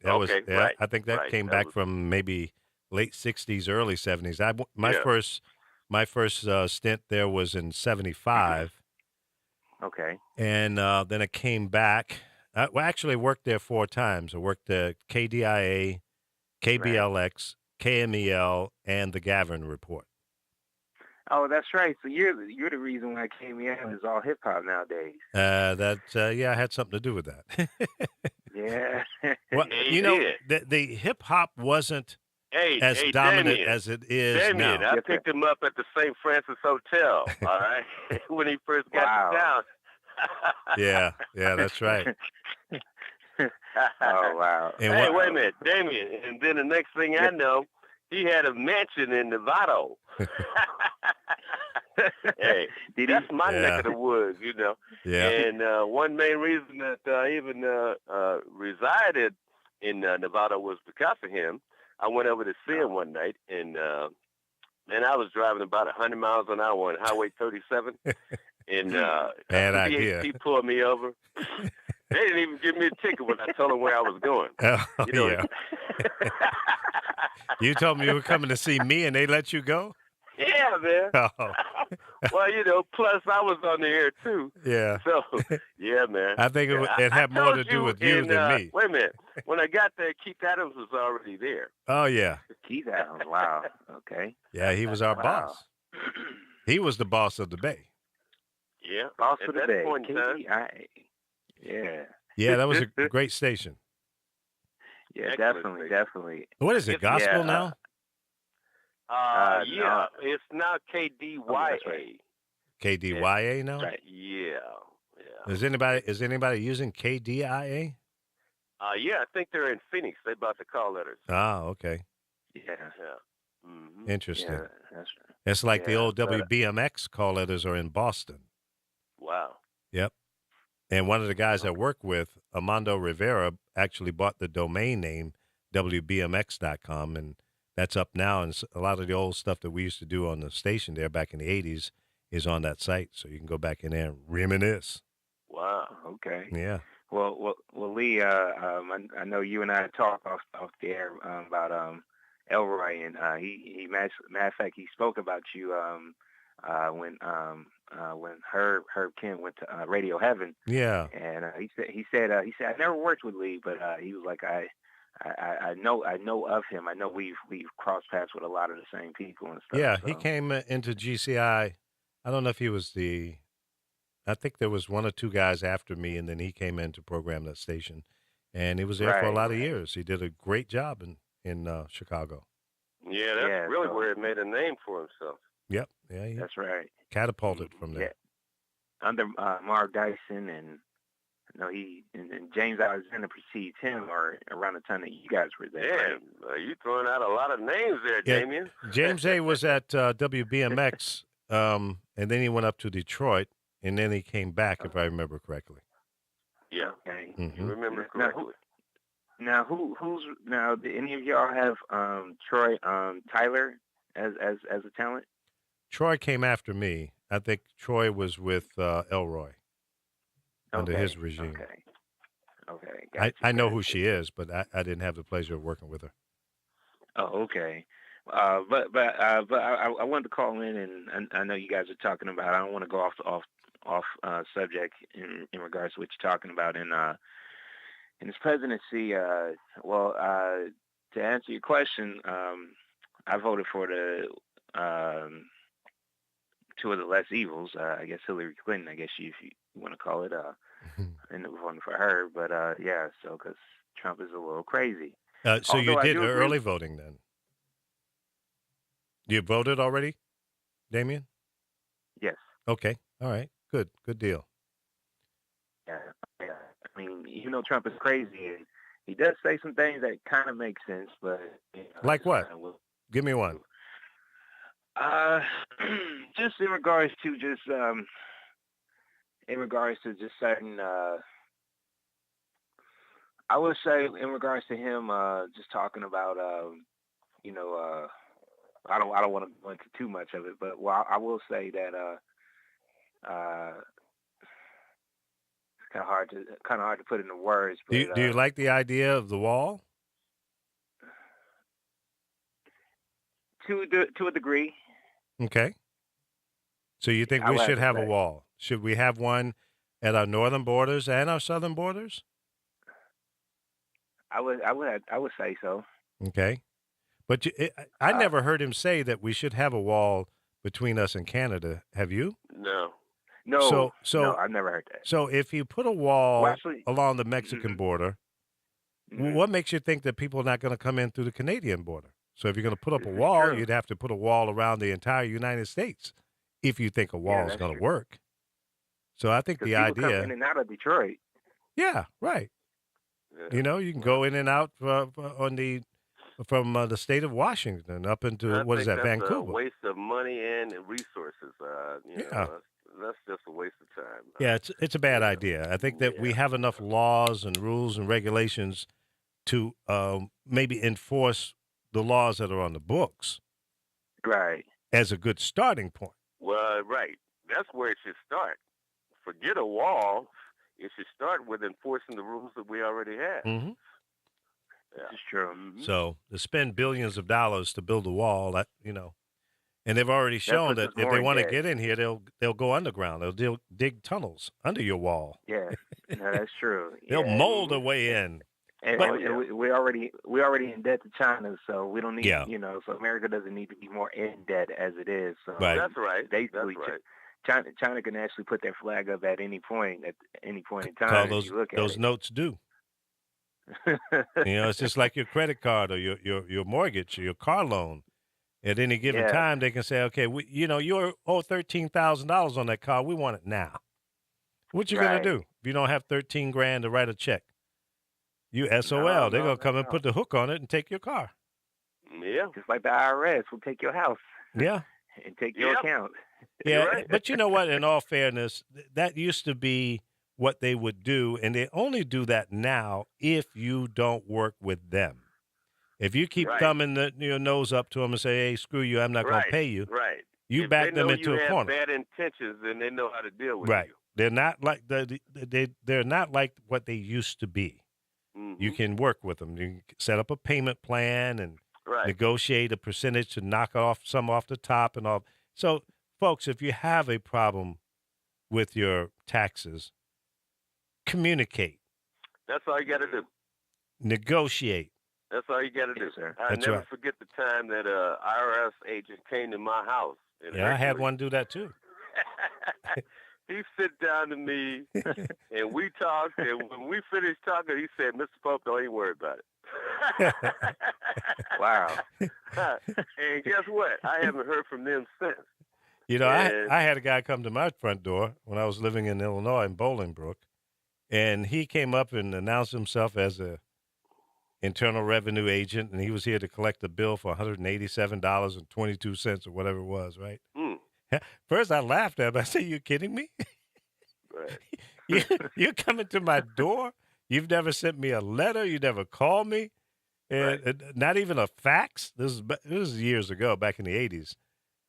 That was right, I think that right. came That back was- from maybe late '60s, early '70s. My Yeah. first stint there was in '75. Okay. And then I came back. I actually worked there 4 times. I worked at KDIA, KBLX, KMEL, and the Gavin Report. Oh, that's right. So you're the reason why KMEL is all hip hop nowadays. I had something to do with that. Yeah. Well, the hip hop wasn't as dominant Damien. as it is Damien, now. I picked him up at the St. Francis Hotel, all right, when he first got to town. Yeah, that's right. Oh, wow. And Hey, wait a minute, Damien. And then the next thing I know, he had a mansion in Nevada. Hey, that's my neck of the woods, Yeah. And one main reason that I even resided in Nevada was because of him. I went over to see him one night, and I was driving about 100 miles an hour on Highway 37, and Bad idea. he pulled me over. They didn't even give me a ticket when I told them where I was going. Oh, You know, yeah. You told me you were coming to see me, and they let you go? Yeah, man. Oh. Well, plus I was on the air too. Yeah. So, yeah, man. I think it had I more to told do with you than me. Wait a minute. When I got there, Keith Adams was already there. Oh, yeah. Keith Adams. Wow. Okay. Yeah, he was our boss. He was the boss of the Bay. Yeah. Boss At of the that Bay. point in time, KDIA. Yeah. Yeah, that was a great station. Yeah, Excellent definitely, station. definitely. What is it, gospel Yeah, now? Yeah, it's now KDYA. right. KDYA now? Right. Yeah. Is anybody using KDIA? Yeah, I think they're in Phoenix. They about to call letters. Ah, okay. Yeah. Mm-hmm. Interesting. Yeah, that's right. It's like the Yeah, old but- WBMX call letters are in Boston. Wow. Yep. And one of the guys I work with, Armando Rivera, actually bought the domain name WBMX.com, and that's up now. And a lot of the old stuff that we used to do on the station there back in the 80s is on that site. So you can go back in there and reminisce. Wow. Okay. Yeah. Well, Lee. I know you and I talked off the air about Elroy, and he matter of fact, he spoke about you when Herb Kent went to Radio Heaven. Yeah. And he said I never worked with Lee, but he was like I know of him. I know we've crossed paths with a lot of the same people and stuff. Yeah, so. he came into GCI. I don't know if he was I think there was one or two guys after me, and then he came in to program that station. And he was there for a lot of years. He did a great job in Chicago. Yeah, that's really where he made a name for himself. Yep. Yeah, he That's right. catapulted from there. Yeah. Under Mark Dyson, and I know and James Alexander precedes him, or around the time that you guys were there. Yeah, you throwing out a lot of names there, Damien. James A. was at WBMX, and then he went up to Detroit, and then he came back, if I remember correctly. Yeah. Okay. Mhm. You remember correctly. Now, who's now? Do any of y'all have Troy Tyler as a talent? Troy came after me. I think Troy was with Elroy under his regime. Okay. I know who she is, but I didn't have the pleasure of working with her. Oh, okay. But I wanted to call in, and I know you guys are talking about. I don't want to go off subject in regards to what you're talking about in his presidency. To answer your question, I voted for the two of the less evils. I guess Hillary Clinton. I guess if you want to call it. And voting for her, but yeah. So because Trump is a little crazy. So you did early voting then? You voted already, Damien? Yes. Okay. All right. Good deal. Yeah. I mean, even though Trump is crazy, he does say some things that kind of make sense, but like what? Give me one. Just in regards to certain. I would say in regards to him, just talking about, I don't want to go into too much of it, but I will say that it's kind of hard to put into words. But, Do you like the idea of the wall? To a degree. Okay. So you think we should have a wall? Should we have one at our northern borders and our southern borders? I would say so. Okay. But I never heard him say that we should have a wall between us and Canada. Have you? No. No, So I've never heard that. So if you put a wall Well, actually, along the Mexican border, what makes you think that people are not going to come in through the Canadian border? So if you're going to put up a wall, you'd have to put a wall around the entire United States if you think a wall is going to work. So I think the people idea. come in and out of Detroit. Yeah, right. Yeah. You know, you can go in and out from the state of Washington up into that's Vancouver. A waste of money and resources. Yeah. That's just a waste of time. Yeah, it's a bad idea. I think that we have enough laws and rules and regulations to maybe enforce the laws that are on the books. Right. As a good starting point. Well, right. That's where it should start. Forget a wall. It should start with enforcing the rules that we already have. Mm-hmm. Yeah. This is true. So to spend billions of dollars to build a wall, and they've already shown that if they want to get in here, they'll go underground. They'll dig tunnels under your wall. Yeah, no, that's true. They'll mold their way in. And we're already in debt to China, so we don't need, so America doesn't need to be more in debt as it is. So Right. That's right. Basically, That's right. China can actually put their flag up at any point in time. Call if you look at those it. notes due. It's just like your credit card or your mortgage or your car loan. At any given time, they can say, okay, you owe $13,000 on that car. We want it now. What you going to do if you don't have $13,000 to write a check? You SOL. They're going to come and put the hook on it and take your car. Yeah. Just like the IRS will take your house. Yeah. And take your account. Yeah, but you know what? In all fairness, that used to be what they would do, and they only do that now if you don't work with them. If you keep thumbing your nose up to them and say, hey, screw you, I'm not going to pay you. Right. You back them into a corner. If they know you have bad intentions, then they know how to deal with you. They're not like they're not like what they used to be. Mm-hmm. You can work with them. You can set up a payment plan and negotiate a percentage to knock off some off the top and all. So, folks, if you have a problem with your taxes, communicate. That's all you got to do. Negotiate. That's all you got to do. I never forget the time that a IRS agent came to my house. I had one do that too. He sit down to me, and we talked, and when we finished talking, he said, Mr. Pope, don't even worry about it. Wow. And guess what? I haven't heard from them since. I had a guy come to my front door when I was living in Illinois in Bolingbrook, and he came up and announced himself as a Internal Revenue agent, and he was here to collect a bill for $187.22 or whatever it was, right? First, I laughed at him. I said, you kidding me? Right. You're coming to my door? You've never sent me a letter? You never called me? And not even a fax? This was years ago, back in the 80s.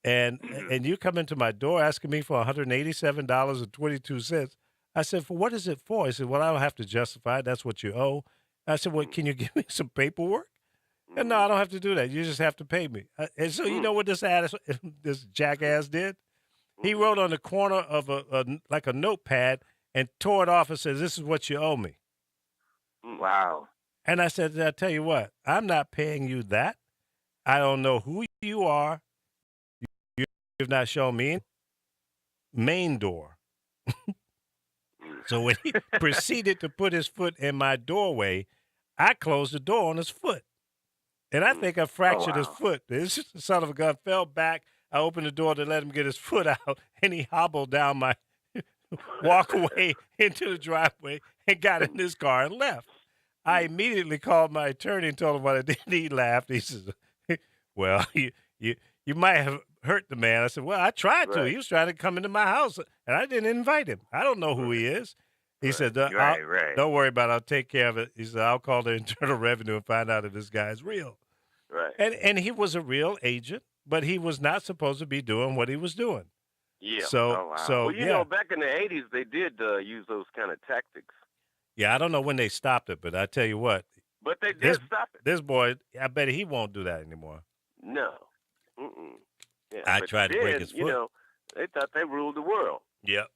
And you come into my door asking me for $187.22. I said, for what is it for? He said, well, I don't have to justify it. That's what you owe. I said, well, can you give me some paperwork? And no, I don't have to do that. You just have to pay me. And so you know what this jackass did? He wrote on the corner of a notepad and tore it off and said, this is what you owe me. Wow. And I said, I tell you what, I'm not paying you that. I don't know who you are. You've not shown me main door. So when he proceeded to put his foot in my doorway, I closed the door on his foot. And I think I fractured his foot. This son of a gun fell back. I opened the door to let him get his foot out, and he hobbled down my walkway into the driveway and got in his car and left. I immediately called my attorney and told him what I did. He laughed. He says, well, you might have hurt the man. I said, well, I tried to. He was trying to come into my house, and I didn't invite him. I don't know who he is. He said, don't worry about it. I'll take care of it. He said, I'll call the Internal Revenue and find out if this guy is real. Right. And he was a real agent, but he was not supposed to be doing what he was doing. Yeah. So well, you know, back in the 80s, they did use those kind of tactics. Yeah, I don't know when they stopped it, but I tell you what. But they did stop it. This boy, I bet he won't do that anymore. No. Mm-mm. Yeah, I tried to break his foot. You know, they thought they ruled the world. Yep.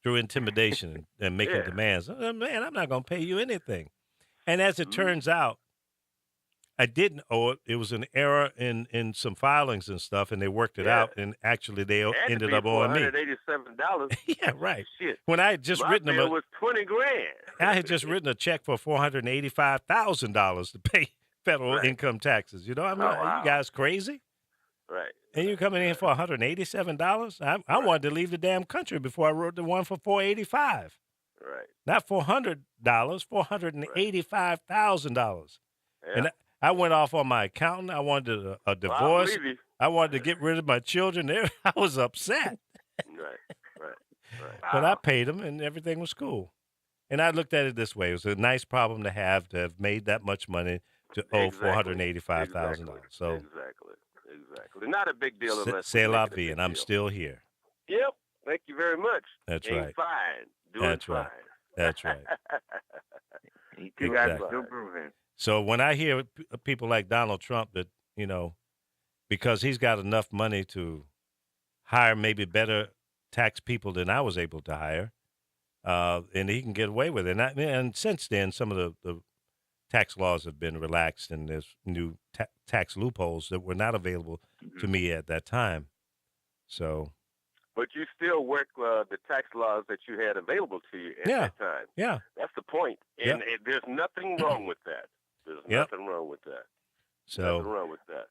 Through intimidation and making demands. Man, I'm not going to pay you anything. And as it turns out, I didn't owe it. It was an error in some filings and stuff, and they worked it out, and actually they ended up owing me. $187. Yeah, right. Shit. When I had just written them, it was $20,000. I had just written a check for $485,000 to pay federal income taxes. You know, I'm like, are you guys crazy? Right. And you coming in for $187? I wanted to leave the damn country before I wrote the one for $485. Right. Not $400, $485,000. Yeah. And I went off on my accountant. I wanted a divorce. I wanted to get rid of my children. I was upset. Right. But I paid them, and everything was cool. And I looked at it this way. It was a nice problem to have made that much money to owe $485,000. So Exactly. Not a big deal unless c'est la vie, and I'm still here. Yep. Thank you very much. That's Ain't right. Fine. Doing fine. That's right. You guys are still proving. So when I hear people like Donald Trump that, you know, because he's got enough money to hire maybe better tax people than I was able to hire, and he can get away with it. And since then, some of the tax laws have been relaxed, and there's new tax loopholes that were not available to me at that time. So. But you still work the tax laws that you had available to you at that time. Yeah. That's the point. And there's nothing wrong with that. There's nothing wrong with that. So nothing wrong with that.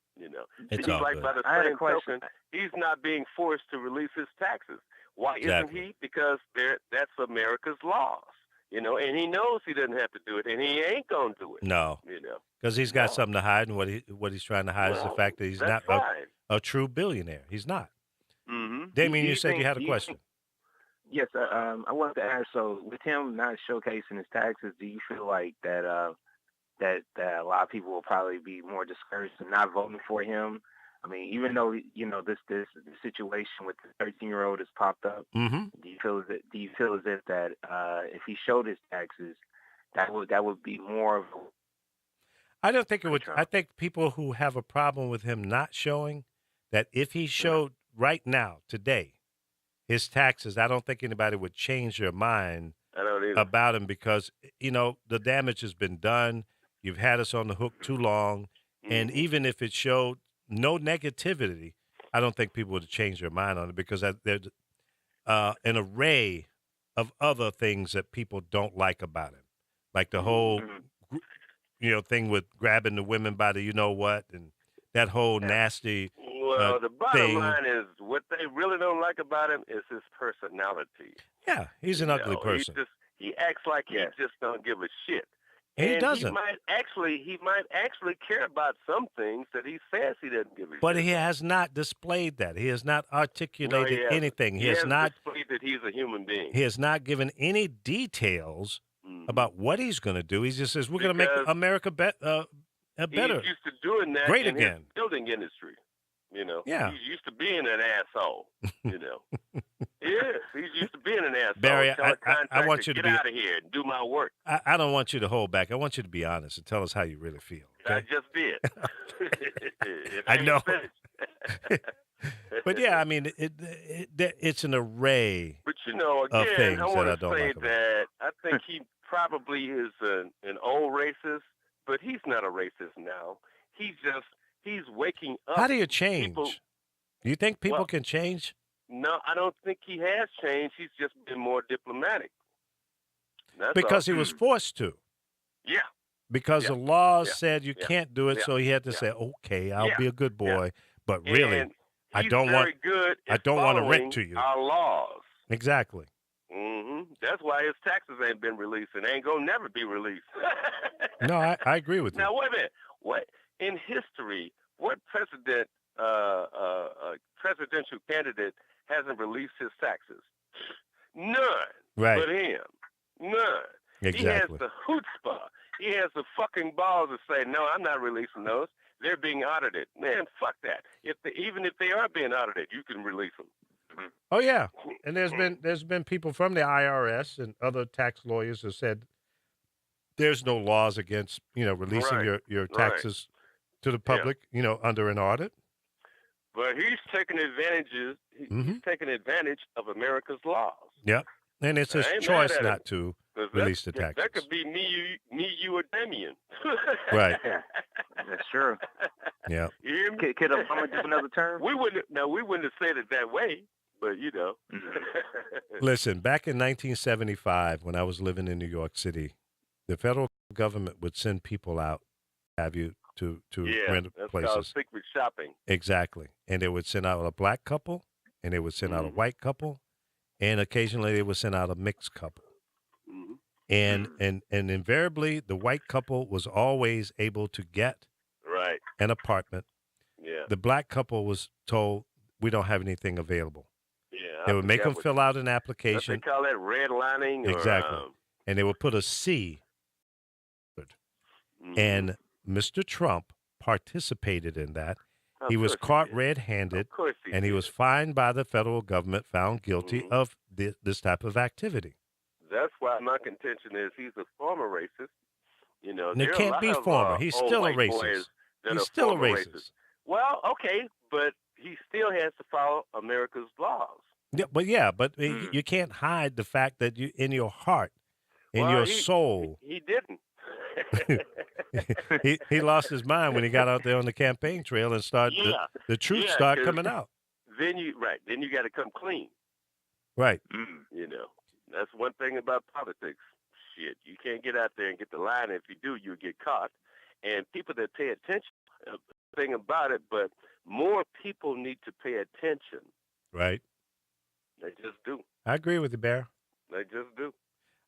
It's He's all like good. by the I had a same question. token, he's not being forced to release his taxes. Why Exactly. isn't he? Because that's America's laws. And he knows he doesn't have to do it, and he ain't gonna do it. No, because he's got something to hide, and what he's trying to hide is the fact that he's not That's fine. a true billionaire. He's not. Mm-hmm. Damien, Do you said you think- had a do question. Yes, I wanted to ask. So, with him not showcasing his taxes, do you feel like that that a lot of people will probably be more discouraged and not voting for him? I mean, even though this situation with the 13-year-old has popped up, Mm-hmm. do you feel as if that if he showed his taxes, that would be more of I don't think it would. I think people who have a problem with him not showing that if he showed right now, today, his taxes, I don't think anybody would change their mind I don't either. about him because, the damage has been done. You've had us on the hook too long. And even if it showed no negativity, I don't think people would change their mind on it because there's an array of other things that people don't like about him. Like the whole, thing with grabbing the women by the you-know-what and that whole nasty Well, the bottom thing. line is what they really don't like about him is his personality. Yeah, he's an ugly person. He acts like he just don't give a shit. And he And doesn't. He might actually care about some things that he says he doesn't give a shit. But he has not displayed that. He has not articulated hasn't. anything. He has hasn't not. displayed that he's a human being. He has not given any details about what he's going to do. He just says we're going to make Because America better. He's used to doing that Great in again. his building industry. Yeah. He's used to being an asshole. He is. He's used to being an asshole. Barry, Tell a I want contractor, you to get be. out of here and do my work. I don't want you to hold back. I want you to be honest and tell us how you really feel. I Okay? just did. It I ain't know. finished. But yeah, I mean, it's an array But of again, things I that want I to don't say like about him. that I think he probably is an old racist, but he's not a racist now. He's waking up. How do you change? People, Do you think people Well, can change? no, I don't think he has changed. He's just been more diplomatic. That's Because all. he was forced to. Yeah. Because Yeah. the laws Yeah. said you Yeah. can't do it, Yeah. so he had to Yeah. say, "Okay, I'll Yeah. be a good boy," Yeah. but really, And I he's don't very want. good I at don't want to following rent to you. our laws. Exactly. That's why his taxes ain't been released and ain't gonna never be released. No, I agree with you. Now wait a minute. What in history? What presidential candidate hasn't released his taxes? None. Right. But him. None. He Exactly. has the chutzpah. He has the fucking balls to say, no, I'm not releasing those. They're being audited. Man, fuck that. Even if they are being audited, you can release them. Oh yeah, and there's been people from the IRS and other tax lawyers who said there's no laws against releasing Right. your Right. taxes to the public under an audit. But he's taking advantage of America's laws. Yep, and it's his I ain't choice mad at not him. to 'Cause release the that taxes. could be me, you, or Damien. Right. That's true. Yeah. You hear me? Could Obama do another term? We wouldn't have said it that way, but Listen, back in 1975, when I was living in New York City, the federal government would send people out, have you to yeah, rent that's places. called secret shopping. Exactly. And they would send out a black couple, and they would send out a white couple, and occasionally they would send out a mixed couple. And invariably, the white couple was always able to get Right. an apartment. Yeah. The black couple was told, we don't have anything available. Yeah. They would make them them fill out an What application. they call that redlining. Exactly. Or, And they would put a C. And Mr. Trump participated in that. Of He was course he caught did. red-handed, Of course he and he did. was fined by the federal government, found guilty of this type of activity. That's why my contention is he's a former racist. And there it are a can't lot be of, former. He's old still a white boys racist. that He's are still a former racist. racists. Well, okay, but he still has to follow America's laws. Yeah, but you can't hide the fact that you, in your heart, in Well, your he- soul, He didn't. he lost his mind when he got out there on the campaign trail and started Yeah. the truth Yeah, started 'cause coming out. Then you got to come clean. Right. That's one thing about politics. Shit, you can't get out there and get the line. If you do, you'll get caught. And people that pay attention thing about it, but more people need to pay attention. Right. They just do. I agree with you, Bear. They just do.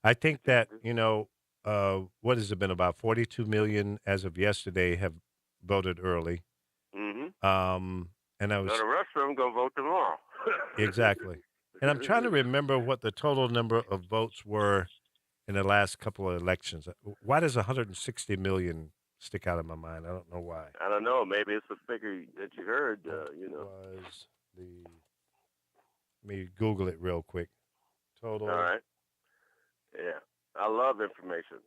I think that, what has it been, about 42 million as of yesterday have voted early. Mm-hmm. And I was... Now the rest of them going to vote tomorrow. Exactly. And I'm trying to remember what the total number of votes were in the last couple of elections. Why does 160 million stick out of my mind? I don't know why. I don't know. Maybe it's a figure that you heard, Was let me Google it real quick. Total. All right. Yeah. I love information.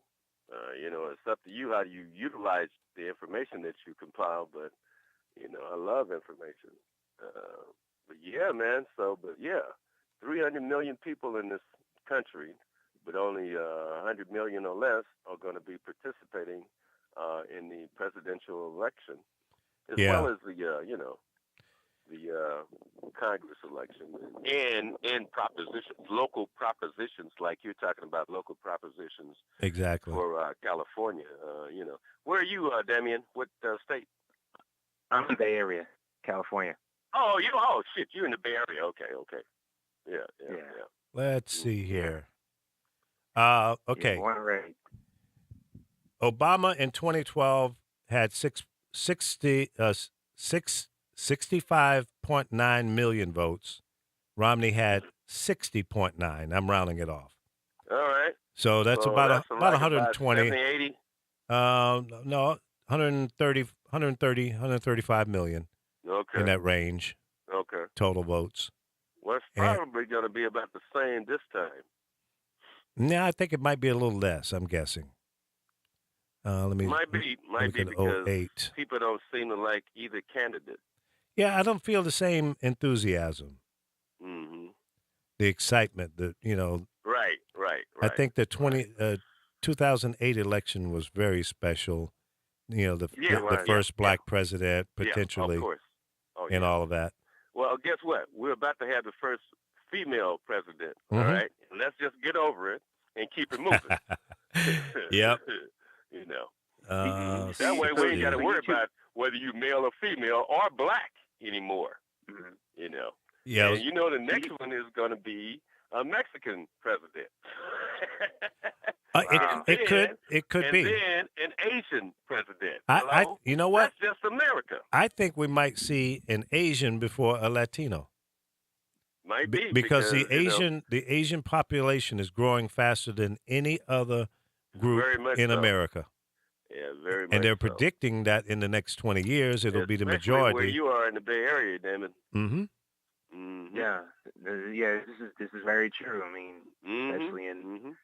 It's up to you how you utilize the information that you compile, but, I love information. But yeah, man. 300 million people in this country, but only 100 million or less are going to be participating in the presidential election, as well as the Congress election and propositions, local propositions, like you're talking about local propositions. Exactly. For California, Where are you, Damien? What state? I'm in the Bay Area, California. Oh, shit, you're in the Bay Area. Okay. Yeah. Let's see here. Okay. Born and raised. Obama in 2012 had 65.9 million votes. Romney had 60.9. I'm rounding it off. All right. So that's about 120. 70, 80? No, 135 million. Okay. In that range. Okay. Total votes. Well, it's probably going to be about the same this time. No, I think it might be a little less, I'm guessing. Might be because people don't seem to like either candidate. Yeah, I don't feel the same enthusiasm. Mm-hmm. The excitement, Right. I think the 2008 election was very special. The first black president, potentially, of course. And all of that. Well, guess what? We're about to have the first female president, Mm-hmm. all right? Let's just get over it and keep it moving. Yep. That way we ain't got to worry about whether you male or female or black anymore. Mm-hmm. Yeah. And the next one is going to be a Mexican president. It could be. And then an Asian president. You know what? That's just America. I think we might see an Asian before a Latino. Might be because the Asian population is growing faster than any other group in America. Yeah, very much. And they're predicting that in the next 20 years it'll be the majority. Where you are in the Bay Area, Damon. Mm-hmm. Mm-hmm. Yeah. This is very true. I mean, especially in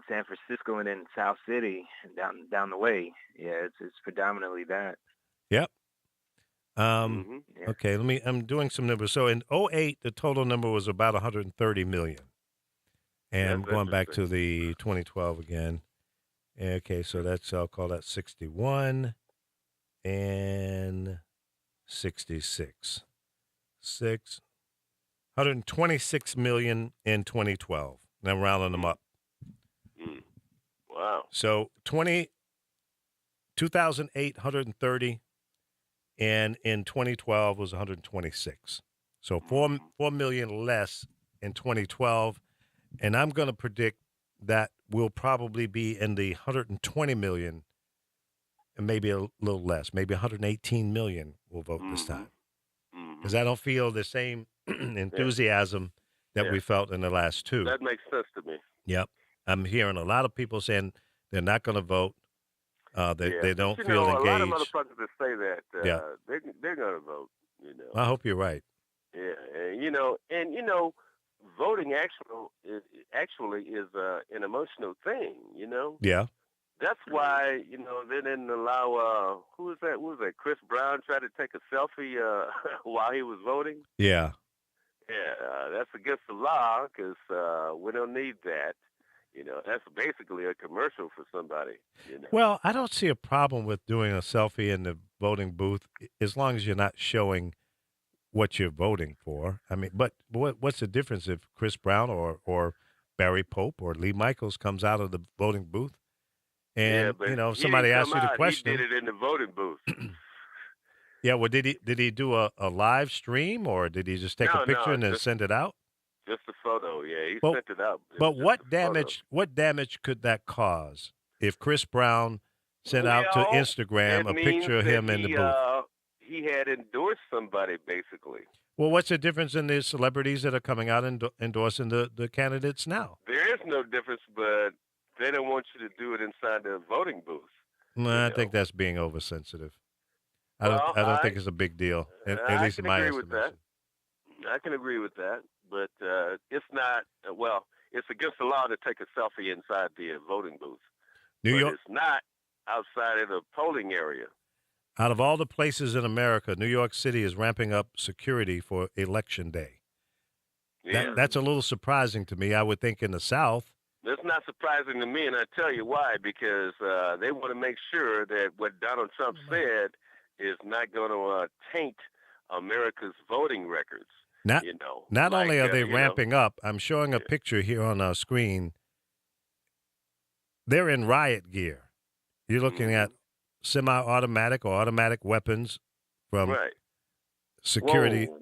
San Francisco and in South City and down the way. Yeah, it's predominantly that. Yep. Okay, I'm doing some numbers. So in 2008, the total number was about 130 million. And I'm going back to the 2012 again. Okay, so I'll call that 61 and 66. 126 million in 2012. And I'm rounding them up. Wow. So 2008, 130. And in 2012 was 126. So 4 million less in 2012. And I'm going to predict that will probably be in the 120 million and maybe a little less. Maybe 118 million will vote this time. Because I don't feel the same enthusiasm that we felt in the last two. That makes sense to me. Yep. I'm hearing a lot of people saying they're not going to vote. They don't feel engaged. A lot of motherfuckers that say that they're going to vote. I hope you're right. Yeah, and voting actually is an emotional thing. Yeah. That's why they didn't allow who was that? Chris Brown tried to take a selfie while he was voting. Yeah. Yeah, that's against the law because we don't need that. That's basically a commercial for somebody. Well, I don't see a problem with doing a selfie in the voting booth as long as you're not showing what you're voting for. I mean, but what's the difference if Chris Brown or Barry Pope or Lee Michaels comes out of the voting booth and, if somebody asks you the question. He did it in the voting booth. Yeah, well, did he do a live stream, or did he just take a picture and then send it out? Just a photo, yeah. He Well, sent it out. But what damage could that cause if Chris Brown sent out to Instagram a picture of him in the booth? He had endorsed somebody, basically. Well, what's the difference in the celebrities that are coming out and endorsing the candidates now? There is no difference, but they don't want you to do it inside the voting booth. No, I think that's being oversensitive. I don't think it's a big deal, at least in my estimation. I can agree with that, but it's not. Well, it's against the law to take a selfie inside the voting booth. New York, it's not outside of the polling area. Out of all the places in America, New York City is ramping up security for Election Day. Yeah. That's a little surprising to me. I would think in the South. That's not surprising to me, and I tell you why. Because they want to make sure that what Donald Trump said is not going to taint America's voting records. Not like, only are they ramping up, I'm showing a picture here on our screen. They're in riot gear. You're looking at semi-automatic or automatic weapons from security. Whoa.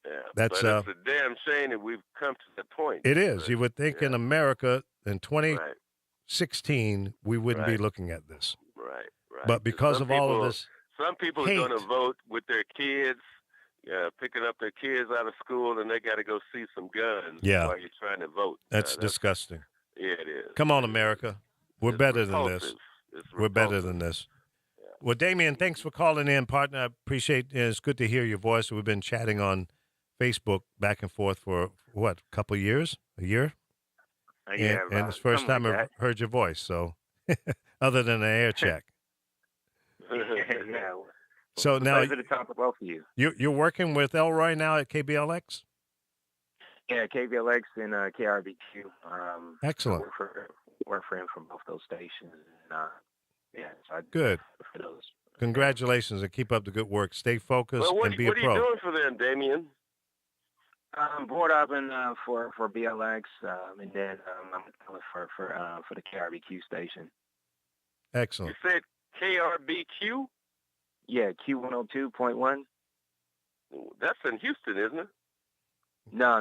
Yeah, that's but it's a damn shame that we've come to that point. It is. You would think in America in 2016 we wouldn't be looking at this. Right. But because of all of this, some people are going to vote with their kids, picking up their kids out of school, and they got to go see some guns while you're trying to vote. That's disgusting. Yeah, it is. Come on, America. We're better than this. We're better than this. Yeah. Well, Damien, thanks for calling in, partner. I appreciate it. It's good to hear your voice. We've been chatting on Facebook back and forth for, a couple of years? A year? Yeah, and it's the first time I've heard your voice, so other than an air check. Yeah. So now pleasure to talk about for you. You're working with Elroy now at KBLX? Yeah, KBLX and KRBQ. Excellent. Work for him from both those stations. And, so good. For those. Congratulations and keep up the good work. Stay focused and be a pro. What are you doing for them, Damien? I'm board upping for BLX, and then I'm doing for the KRBQ station. Excellent. You said KRBQ? Yeah, Q102.1. That's in Houston, isn't it? No.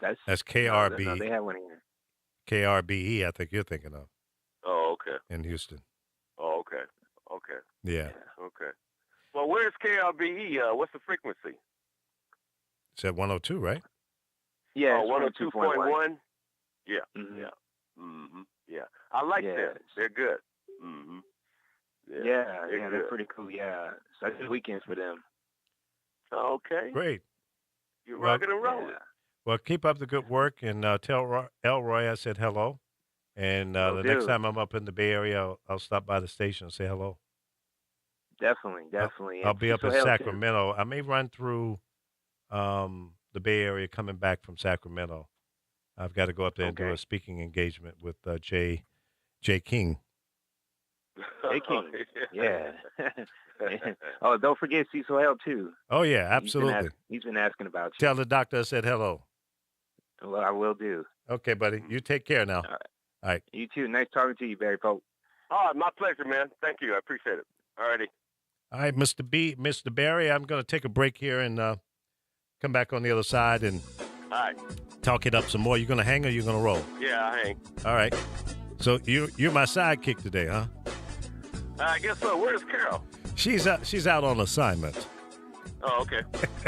That's KRB. No, they have one here. KRBE, I think you're thinking of. Oh, okay. In Houston. Oh, okay. Yeah. Okay. Well, where's KRBE? What's the frequency? It's at 102, right? Yeah, 102.1. Yeah. Mm-hmm. Yeah. Mm-hmm. Yeah. I like them. They're good. Mm-hmm. They're pretty cool. Yeah. So it's weekends for them. Okay. Great. You're rocking and rolling. Yeah. Well, keep up the good work and tell Elroy I said hello. And the next time I'm up in the Bay Area, I'll stop by the station and say hello. Definitely. I'll be up in Sacramento. I may run through the Bay Area coming back from Sacramento. I've got to go up there and do a speaking engagement with Jay King. Jay King, yeah. Oh, don't forget Cecil L. too. Oh yeah, absolutely. He's been asking about you. Tell the doctor I said hello. Well, I will do. Okay, buddy. You take care now. All right. You too. Nice talking to you, Barry Pope. Oh, my pleasure, man. Thank you. I appreciate it. All righty. All right, Mr. Barry, I'm going to take a break here and come back on the other side and talk it up some more. You going to hang or you going to roll? Yeah, I hang. All right. So you're my sidekick today, huh? I guess so. Where's Carol? She's out on assignment. Oh, okay.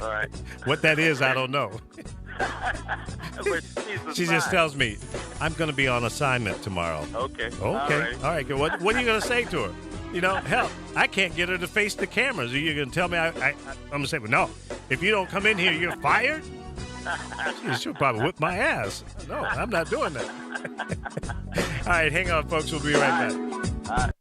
All right. What that is, I don't know. She just tells me, I'm going to be on assignment tomorrow. Okay. All right. Good. What are you going to say to her? You know, hell, I can't get her to face the cameras. Are you going to tell me I'm going to say, well, no, if you don't come in here, you're fired? She'll probably whip my ass. No, I'm not doing that. All right, hang on, folks. We'll be right back. All right.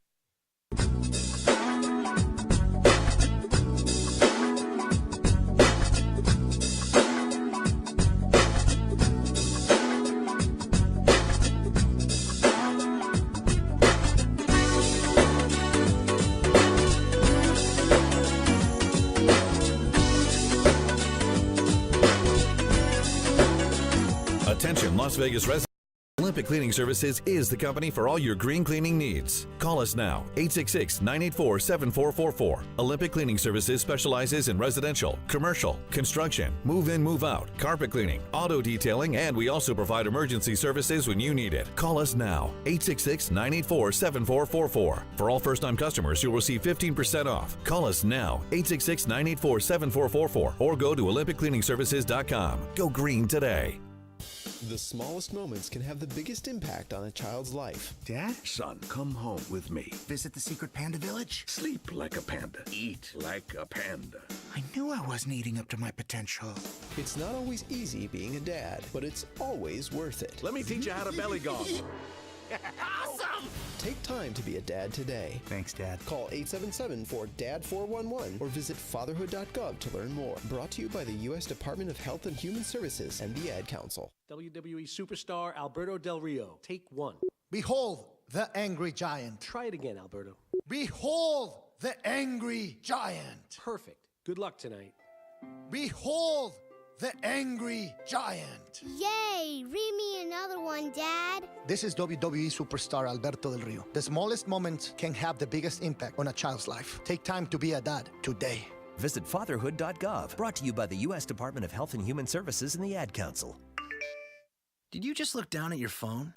Attention Las Vegas residents. Olympic Cleaning Services is the company for all your green cleaning needs. Call us now, 866-984-7444. Olympic Cleaning Services specializes in residential, commercial, construction, move-in, move-out, carpet cleaning, auto detailing, and we also provide emergency services when you need it. Call us now, 866-984-7444. For all first-time customers, you'll receive 15% off. Call us now, 866-984-7444, or go to OlympicCleaningServices.com. Go green today. The smallest moments can have the biggest impact on a child's life. Dad? Son, come home with me. Visit the secret panda village? Sleep like a panda. Eat like a panda. I knew I wasn't eating up to my potential. It's not always easy being a dad, but it's always worth it. Let me teach you how to belly gong. Awesome! Take time to be a dad today. Thanks, Dad. Call 877-4DAD-411 or visit fatherhood.gov to learn more. Brought to you by the U.S. Department of Health and Human Services and the Ad Council. WWE superstar Alberto Del Rio. Take one. Behold the angry giant. Try it again, Alberto. Behold the angry giant. Perfect. Good luck tonight. Behold the angry giant. Yay! Read me another one, Dad. This is WWE superstar Alberto Del Rio. The smallest moments can have the biggest impact on a child's life. Take time to be a dad today. Visit fatherhood.gov. Brought to you by the U.S. Department of Health and Human Services and the Ad Council. Did you just look down at your phone?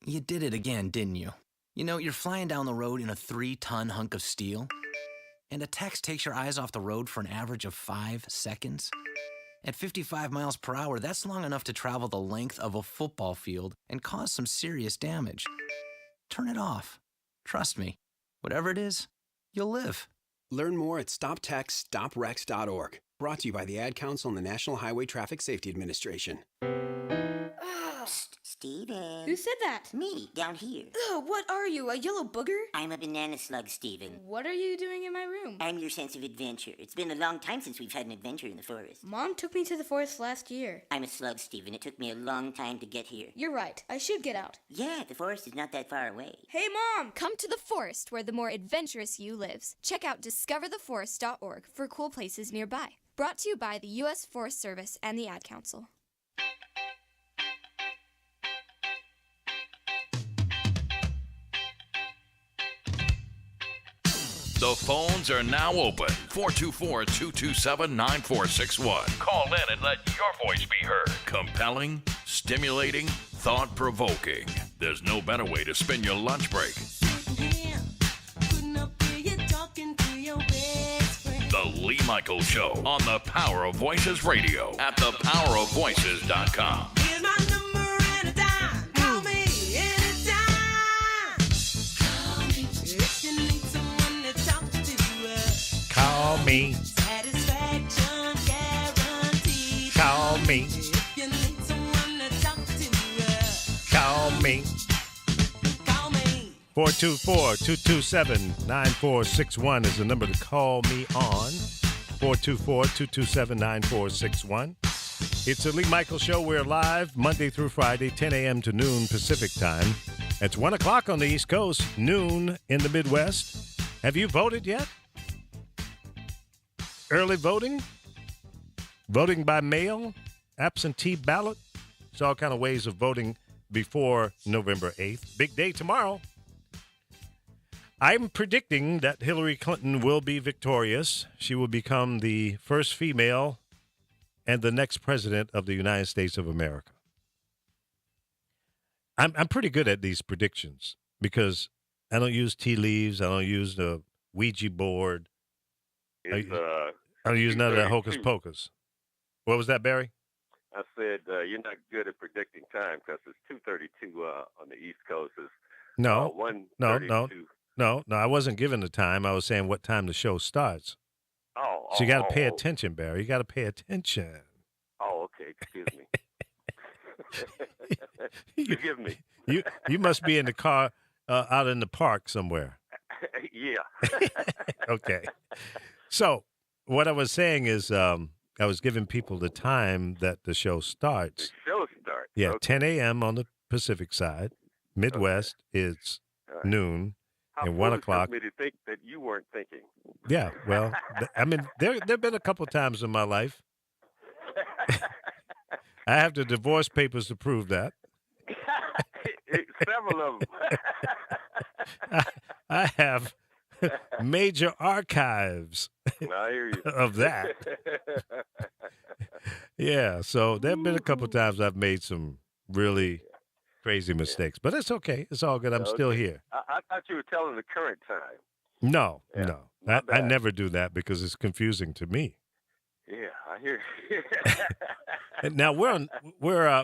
You did it again, didn't you? You know, you're flying down the road in a 3-ton hunk of steel, and a text takes your eyes off the road for an average of 5 seconds. At 55 miles per hour, that's long enough to travel the length of a football field and cause some serious damage. Turn it off. Trust me, whatever it is, you'll live. Learn more at StopTextsStopWrecks.org. Brought to you by the Ad Council and the National Highway Traffic Safety Administration. Steven. Who said that? Me, down here. Ugh, what are you, a yellow booger? I'm a banana slug, Steven. What are you doing in my room? I'm your sense of adventure. It's been a long time since we've had an adventure in the forest. Mom took me to the forest last year. I'm a slug, Steven. It took me a long time to get here. You're right. I should get out. Yeah, the forest is not that far away. Hey, Mom! Come to the forest where the more adventurous you lives. Check out discovertheforest.org for cool places nearby. Brought to you by the U.S. Forest Service and the Ad Council. The phones are now open. 424-227-9461. Call in and let your voice be heard. Compelling, stimulating, thought-provoking. There's no better way to spend your lunch break. The Lee Michaels Show on the Power of Voices Radio at thepowerofvoices.com. Here's my number and a dime. Call me anytime. Call me if you need someone to talk to. Call me. Satisfaction guaranteed. Call me. If you need someone to talk to. Call me. Call me. 424-227-9461 is the number to call me on. 424-227-9461. It's the Lee Michaels Show. We're live Monday through Friday, 10 a.m. to noon Pacific time. It's 1 o'clock on the East Coast, noon in the Midwest. Have you voted yet? Early voting? Voting by mail? Absentee ballot? There's all kind of ways of voting before November 8th. Big day tomorrow. I'm predicting that Hillary Clinton will be victorious. She will become the first female and the next president of the United States of America. I'm pretty good at these predictions because I don't use tea leaves. I don't use the Ouija board. I don't use none of that hocus pocus. What was that, Barry? I said you're not good at predicting time because it's 2:32 on the East Coast. It's, No, 1:32. No, I wasn't given the time. I was saying what time the show starts. So you got to pay attention, Barry. You got to pay attention. Oh, okay. Excuse me. Forgive me. You must be in the car out in the park somewhere. Yeah. Okay. So what I was saying is I was giving people the time that the show starts. The show starts. Yeah, okay. 10 a.m. on the Pacific side. Midwest is noon. How and 1 foolish o'clock. of me to think that you weren't thinking. Yeah, well, I mean, there have been a couple times in my life. I have the divorce papers to prove that. Several of them. I have major archives I hear you. of that. Yeah, so there have been a couple times I've made some really crazy mistakes, but it's okay. It's all good. I'm still here. I thought you were telling the current time. No, Yeah, no. my I bad. never do that because it's confusing to me. Yeah, I hear you. And now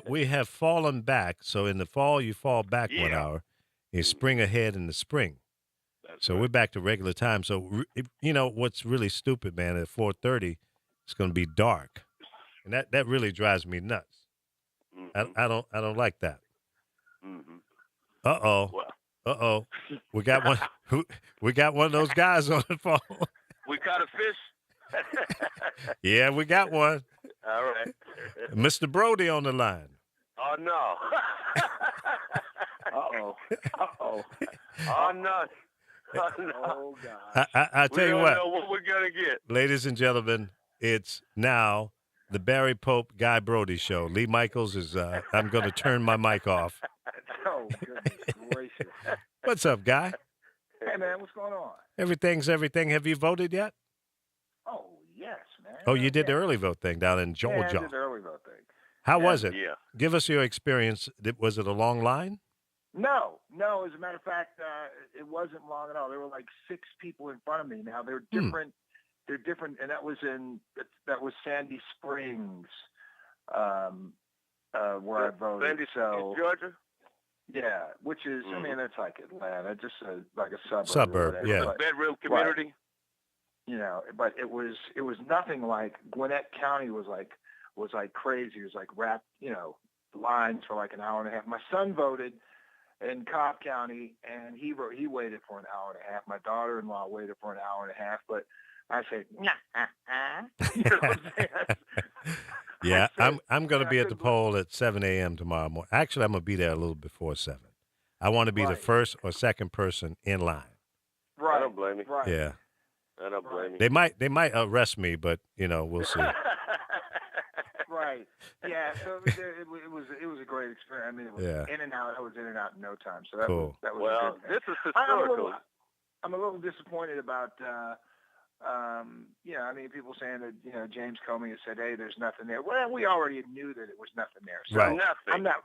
we have fallen back. So in the fall, you fall back 1 hour. You spring ahead in the spring. So we're back to regular time. So you know what's really stupid, man? At 4:30, it's going to be dark, and that really drives me nuts. I don't like that. Uh-oh. We got one. We got one of those guys on the phone. We caught a fish. Yeah, we got one. All right. Mr. Brody on the line. Oh no. Uh-oh. Oh no. Oh no. Oh God. I tell you we what. don't know what we're gonna get. Ladies and gentlemen, it's now the Barry Pope Guy Brody show. Lee Michaels is. I'm going to turn my mic off. Oh, goodness gracious. What's up, Guy? Hey, man, what's going on? Everything's everything. Have you voted yet? Oh, yes, man. Oh, you did the early vote thing down in Yeah, I Georgia. did the early vote thing. How Yeah, was it? yeah. Give us your experience. Was it a long line? No. As a matter of fact, it wasn't long at all. There were like 6 people in front of me. Now they're different. They're different, and that was Sandy Springs, where I voted. Sandy so Springs, Georgia. yeah, which is I mean it's like Atlanta, just like a suburb. or Suburb, whatever, yeah. but- Bedroom community. you know, but it was nothing like Gwinnett County was like crazy. It was like lines for like an hour and a half. My son voted in Cobb County, and he waited for an hour and a half. My daughter-in-law waited for an hour and a half, but I said, you know what I'm saying? Yeah, I'm going to be at the poll at 7 a.m. tomorrow morning. Actually, I'm going to be there a little before 7. I want to be the first or second person in line. Right. I don't blame you. Right. Yeah. I don't blame you. They might arrest me, but we'll see. Right. Yeah. So it was a great experience. I mean, it was in and out. I was in and out in no time. So that Cool. was Well, a good thing. this is historical. I'm a little disappointed about. I mean, people saying that James Comey has said, "Hey, there's nothing there." Well, we already knew that it was nothing there. So Right. Nothing. I'm not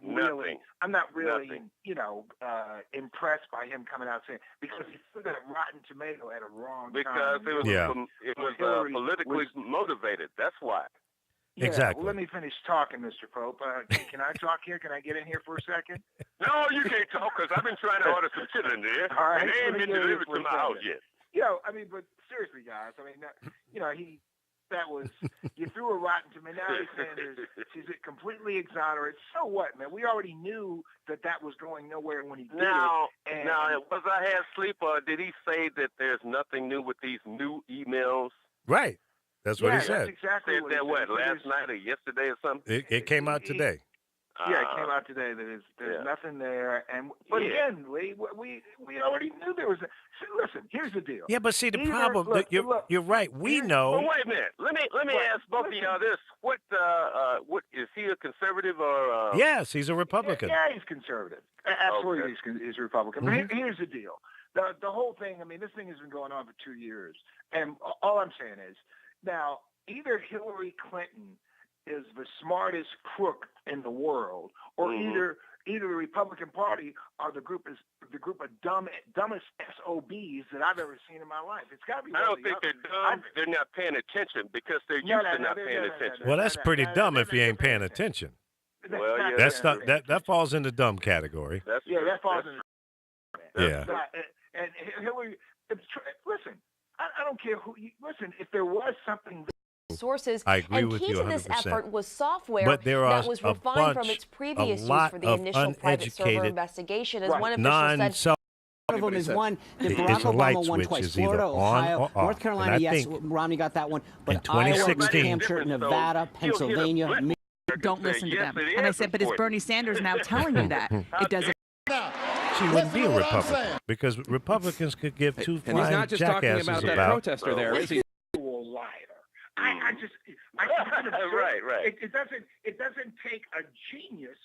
really, Nothing. impressed by him coming out saying because he threw that rotten tomato at a wrong Because time. it was Hillary politically was- motivated. That's why. Yeah, Exactly. Well, let me finish talking, Mr. Pope. Can I talk here? Can I get in here for a second? No, you can't talk because I've been trying to order some shit in there, All right, and they ain't let me been get in delivered for to a my house second. yet. I mean, but seriously, guys. I mean, you threw a rotten tomato. Now he's saying she's completely exonerated. So what, man? We already knew that was going nowhere when he did Now, it. And was I half asleep, or did he say that there's nothing new with these new emails? Right. That's what he said. That's exactly Said what that he what, said. last night or yesterday or something? It came out today. Yeah, it came out today that there's nothing there. But again, Lee, we already knew there was. Listen, here's the deal. Yeah, but see the Either- problem. look, You're right. We know. Well, wait a minute. Let me ask both of y'all this. What is he a conservative or? Yes, he's a Republican. Yeah, he's conservative. Absolutely, Okay. he's Republican. Mhm. But here's the deal. The whole thing, I mean, this thing has been going on for 2 years. And all I'm saying is, now, either Hillary Clinton is the smartest crook in the world, or either the Republican Party are the group of dumbest SOBs that I've ever seen in my life. It's got to be. I don't think they're dumb. They're not paying attention because they're used to not paying attention. Well, that's pretty dumb if you ain't paying attention. Well, yeah, That's not that falls in the dumb category. That falls in. Yeah. And Hillary, listen, I don't care who. Listen, if there was something. Sources. I agree and with key you to this 100%. effort was software But there are that was a refined from bunch- its previous a use lot for the of initial private server uneducated, investigation. As one official said, One of them is one that It's Barack a light Obama won switch. twice. It's either Florida, on Ohio, or off. North And Carolina, I yes, think Romney got that one. But in 2016 Iowa, New Hampshire, Nevada, Pennsylvania. Don't listen to them. And I said, but is Bernie Sanders now telling you that? It doesn't. She wouldn't be a Republican because Republicans could give two And he's flying not just talking jackasses about that about protester there, is he? Liar. I Right. It doesn't take a genius.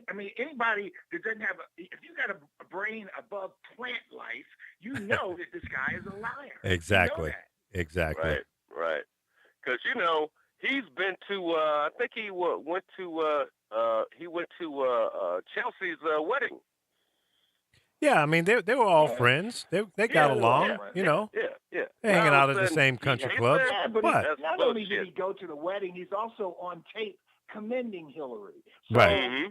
I mean, anybody that doesn't have if you got a brain above plant life, you know that this guy is a liar. Exactly. You know that. Exactly. Right. Because he's been to. I think he went to. He went to Chelsea's wedding. Yeah, I mean they were all friends. They got along, you know. Yeah. They're hanging out at the same country clubs. Yeah, but What? not only did he go to the wedding, he's also on tape commending Hillary. So, Right.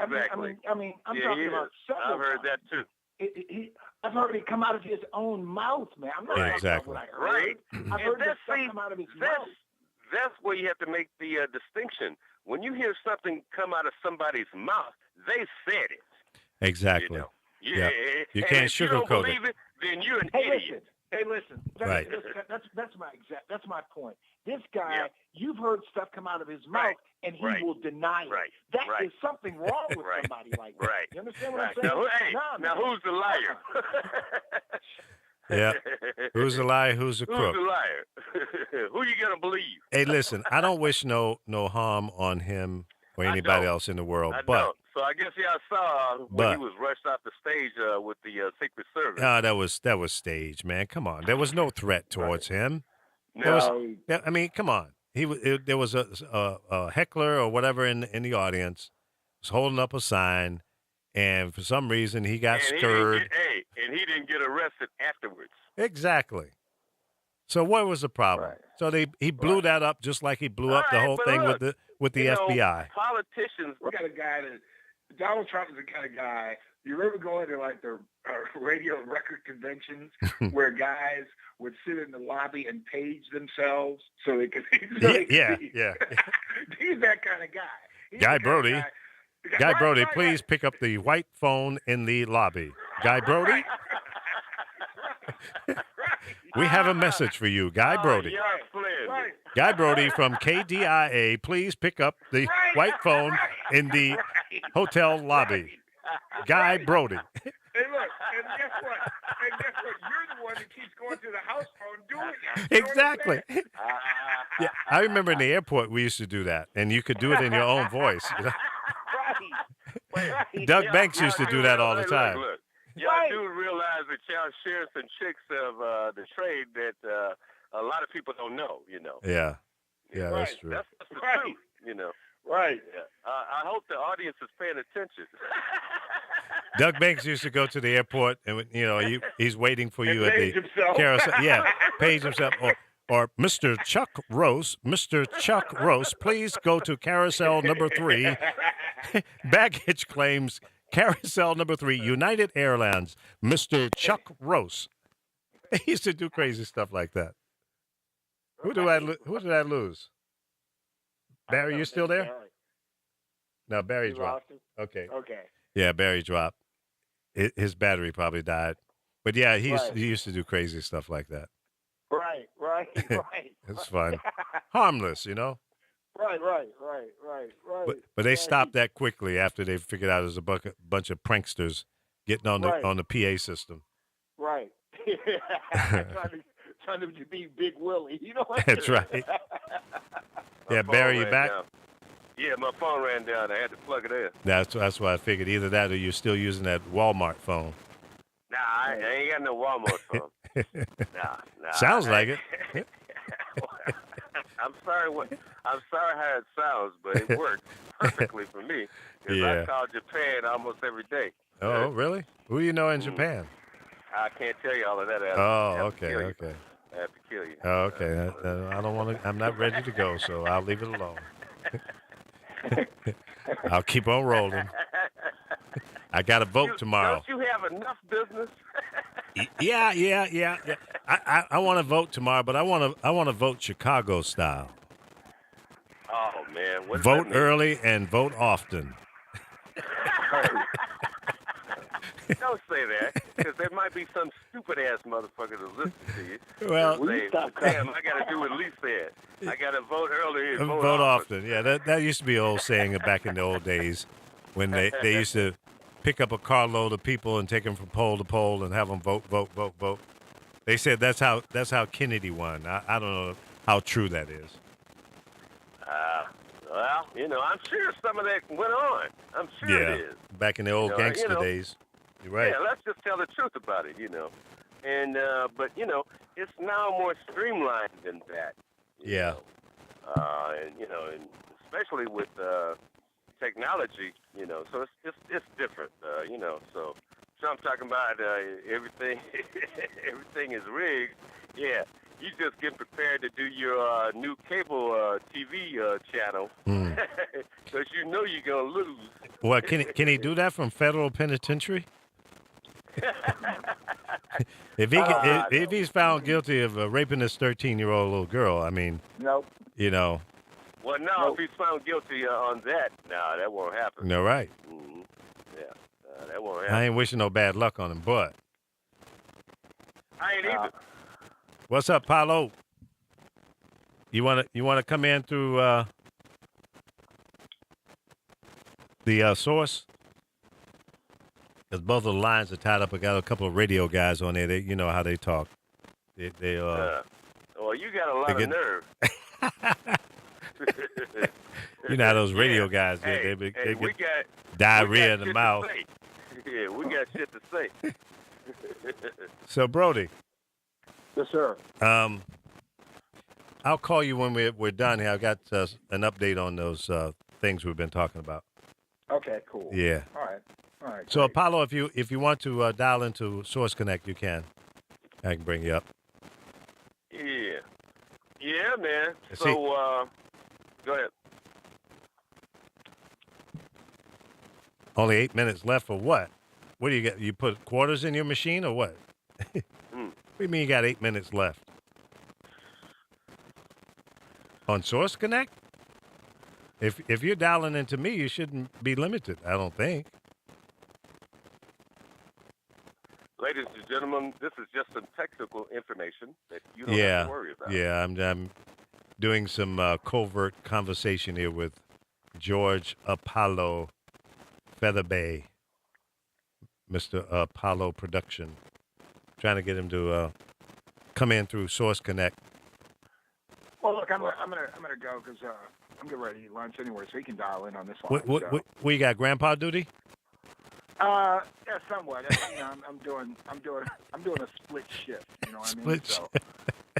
Exactly. I mean, I'm talking about several I've heard that times. too. I've heard it come out of his own mouth, man. I'm not talking about Exactly. what I heard. Right. I've heard this stuff come out of his mouth. That's where you have to make the distinction. When you hear something come out of somebody's mouth, they said it. Exactly. You know? Yeah. You And can't if you don't sugarcoat believe it, then you're an Hey, idiot. listen. Right. That's my point. This guy, you've heard stuff come out of his mouth, and he will deny it. Right. That is something wrong with somebody like that. Right. You understand what I'm saying? Now who's the liar? Yeah. Who's the liar? Who's the crook? Who's the liar? Who you gonna believe? Hey, listen, I don't wish no harm on him or anybody else in the world, I but don't. So I guess y'all saw when he was rushed off the stage with the Secret Service. that was staged, man. Come on, there was no threat towards him. No. I mean, come on. There was a heckler or whatever in the audience was holding up a sign, and for some reason he got stirred. And he didn't get arrested afterwards. Exactly. So what was the problem? Right. So he blew that up just like he blew up the whole thing with the FBI. Politicians. We got a guy that Donald Trump is the kind of guy. You remember going to like the radio record conventions where guys would sit in the lobby and page themselves so they could. Yeah. He's that kind of guy. Guy Brody. Guy Brody, please pick up the white phone in the lobby. Guy Brody? We have a message for you, Guy Brody. Right. Guy Brody from KDIA, please pick up the white phone in the hotel lobby. Guy Brody. Hey, look, and guess what? You're the one that keeps going to the house phone doing it. Exactly. Yeah, I remember in the airport we used to do that, and you could do it in your own voice. You know? Right. Doug Banks used to do that all the time. Look. Y'all do realize that y'all share some tricks of the trade that a lot of people don't know, you know. Yeah, that's true. That's the truth, you know. Right. Yeah. I hope the audience is paying attention. Doug Banks used to go to the airport, and he's waiting for you and at the carousel. Yeah, page himself. Or Mr. Chuck Rose, please go to carousel number 3. Baggage claims carousel number 3, United Airlines, Mr. Chuck Rose. He used to do crazy stuff like that. Who did I lose? Barry, you still there? No, Barry dropped. Okay. Yeah, Barry dropped. His battery probably died. But yeah, he used to do crazy stuff like that. Right. It's fun. Harmless, you know? Right. But they stopped that quickly after they figured out there's a bunch of pranksters getting on the PA system. Right. trying to be Big Willie. You know what? That's right. Yeah, Barry, you back? Down. Yeah, my phone ran down. I had to plug it in. That's what I figured. Either that or you're still using that Walmart phone. Nah, I ain't got no Walmart phone. Nah. Sounds like it. I'm sorry how it sounds, but it worked perfectly for me. Because I call Japan almost every day. Oh, really? Who do you know in Japan? I can't tell you all of that. Okay. I have to kill you. Oh, okay. I don't want to. I'm not ready to go, so I'll leave it alone. I'll keep on rolling. I got to vote tomorrow. Don't you have enough business? Yeah. I want to vote tomorrow, but I want to vote Chicago style. Oh man! What's Vote that mean? early and vote often. Don't say that, because there might be some stupid ass motherfucker that listens to you. Well, damn, I got to do what Lee said. I got to vote early and vote often. Yeah, that used to be an old saying back in the old days when they used to pick up a carload of people and take them from pole to pole and have them vote. They said that's how Kennedy won. I don't know. how true that is. Well, I'm sure some of that went on. I'm sure it is. Back in the old gangster days. You're right. Yeah, let's just tell the truth about it, And but it's now more streamlined than that. Yeah. And especially with technology, so it's different, So Trump talking about everything everything is rigged. Yeah. You just get prepared to do your new cable TV channel because you're going to lose. Well, can he do that from federal penitentiary? If he's found guilty of raping this 13-year-old little girl, I mean, nope. Well, no, if he's found guilty on that, no, that won't happen. No, right. Mm-hmm. Yeah, that won't happen. I ain't wishing no bad luck on him, but I ain't either. What's up, Paulo? You wanna come in through the source? Because both of the lines are tied up. I got a couple of radio guys on there. They, you know how they talk. You got a lot of nerve. You know how those radio guys they get we got diarrhea in the mouth. Yeah, we got shit to say. So, Brody. Yes, sir. I'll call you when we're done here. I've got an update on those things we've been talking about. Okay, cool. Yeah. All right. So, Apollo, if you want to dial into Source Connect, you can. I can bring you up. Yeah, man. So, go ahead. Only 8 minutes left for what? What do you get? You put quarters in your machine or what? What do you mean you got 8 minutes left? On Source Connect? If you're dialing into me, you shouldn't be limited, I don't think. Ladies and gentlemen, this is just some technical information that you don't have to worry about. Yeah, I'm doing some covert conversation here with George Apollo Feather Bay, Mr. Apollo Production. Trying to get him to come in through Source Connect. Well, look, I'm gonna go because I'm getting ready to eat lunch anyway, so he can dial in on this line. What you got? Grandpa duty? Yeah, somewhat. I'm doing a split shift. You know what I mean? So,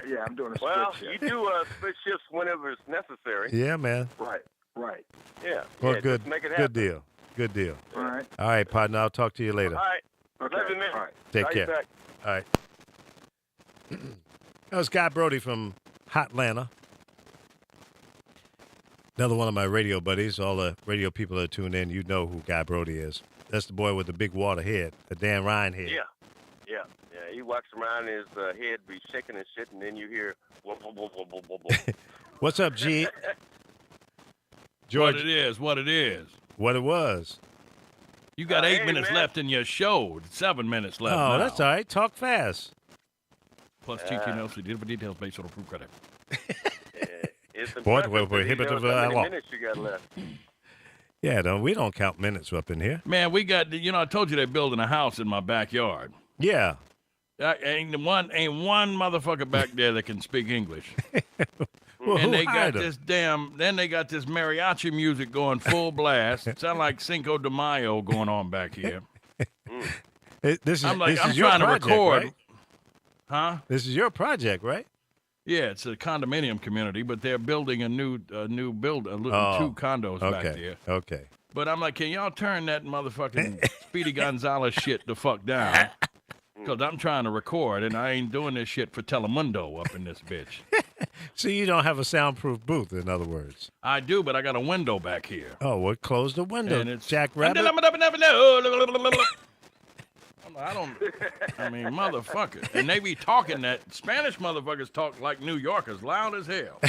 yeah, I'm doing a split shift. Well, you do split shifts whenever it's necessary. Yeah, man. Right. Yeah. Well, yeah, good. Just make it happen. Good deal. All right. All right, partner. I'll talk to you later. All right. Okay. Love you, man. All right. Take care. Back. All right. That was Guy Brody from Hotlanta. Another one of my radio buddies. All the radio people that tune in, you know who Guy Brody is. That's the boy with the big water head, the Dan Ryan head. Yeah. He walks around, his head be shaking and shit, and then you hear, whoa, whoa, whoa, whoa, whoa, whoa, whoa. What's up, G? George. What it is. What it was. You got 8 minutes left in your show. 7 minutes left. Oh, now. that's all right. Talk fast. Plus TTNLC for details based on approved credit. It's Boy, impressive we're that he knows prohibitive how many law. minutes you got left. Yeah, we don't count minutes up in here. Man, we got, I told you they're building a house in my backyard. Yeah. Ain't one motherfucker back there that can speak English. Well, and who they got hired him? then they got this mariachi music going full blast. It sound like Cinco de Mayo going on back here. This is I'm your trying project, to record. right? Huh? This is your project, right? Yeah, it's a condominium community, but they're building a new two condos back there. Okay. But I'm like, can y'all turn that motherfucking Speedy Gonzalez shit the fuck down? Because I'm trying to record, and I ain't doing this shit for Telemundo up in this bitch. So you don't have a soundproof booth, in other words. I do, but I got a window back here. Oh, well, close the window, And it's Jack Rabbit. I mean, motherfucker. And they be talking that Spanish motherfuckers talk like New Yorkers, loud as hell.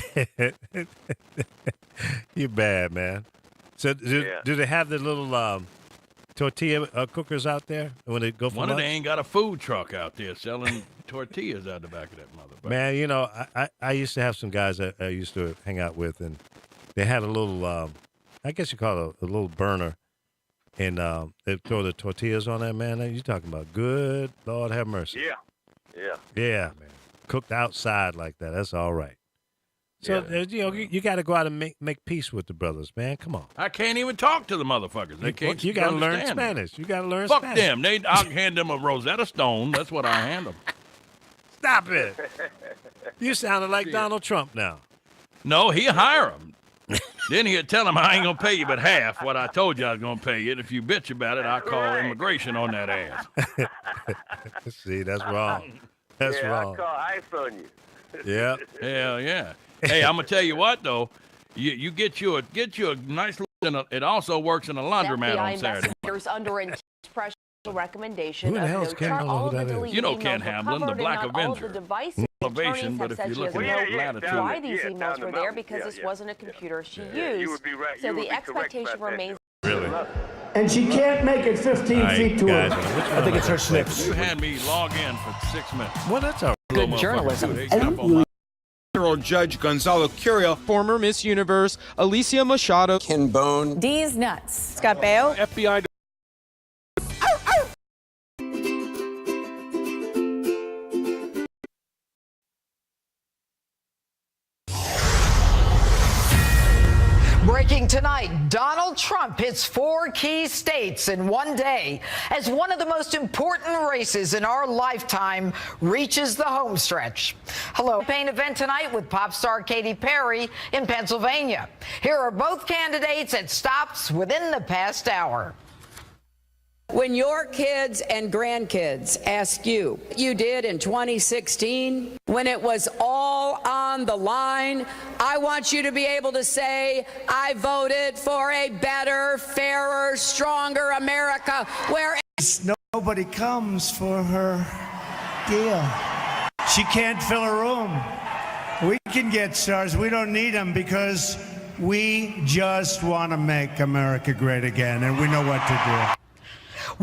You bad, man. So do they have the little tortilla cookers out there when they go for One of lunch? them ain't got a food truck out there selling tortillas out the back of that motherfucker. Man, I used to have some guys that I used to hang out with, and they had a little, I guess you call it a little burner, and they throw the tortillas on that, man. You talking about good Lord have mercy. Yeah. Yeah, man. Cooked outside like that. That's all right. So, you got to go out and make peace with the brothers, man. Come on. I can't even talk to the motherfuckers. They can't. You got to learn understand me. Spanish. You got to learn Fuck Spanish. them. I'll hand them a Rosetta Stone. That's what I hand them. Stop it. You sounded like Donald Trump now. No, he'll hire them. Then he'll tell them I ain't going to pay you but half what I told you I was going to pay you. And if you bitch about it, I'll call immigration on that ass. See, that's wrong. That's wrong. I'll call ICE on you. Yeah. Hell yeah. Hey, I'm going to tell you what, though. You get you a nice little, it also works in a laundromat on Saturday. Investigators under intense pressure recommendation Who the of hell no is Ken charge. Miller? All Who of the that is? deleted You know emails Ken were Hamlin, the covered Black and not all of Avenger. the devices. Elevation, but Attorneys have if said you she look has at no the latitude. why these down emails the were there mountain. because this wasn't a computer she You used. would be right. So You would the be correct expectation about that. remains. Really? And she can't make it 15 feet to her. I think it's her snips. You had me log in for 6 minutes. Well, that's all right. Good journalism. Federal Judge Gonzalo Curiel, former Miss Universe Alicia Machado, Ken Bone, D's nuts. Scott Baio, FBI. Breaking tonight, Donald Trump hits 4 key states in one day as one of the most important races in our lifetime reaches the home stretch. Hello, campaign event tonight with pop star Katy Perry in Pennsylvania. Here are both candidates at stops within the past hour. When your kids and grandkids ask you, you did in 2016, when it was all on the line, I want you to be able to say, I voted for a better, fairer, stronger America where Nobody comes for her deal. She can't fill a room. We can get stars. We don't need them because we just want to make America great again, and we know what to do.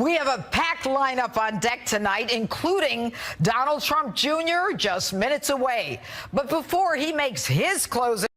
We have a packed lineup on deck tonight, including Donald Trump Jr. just minutes away. But before he makes his closing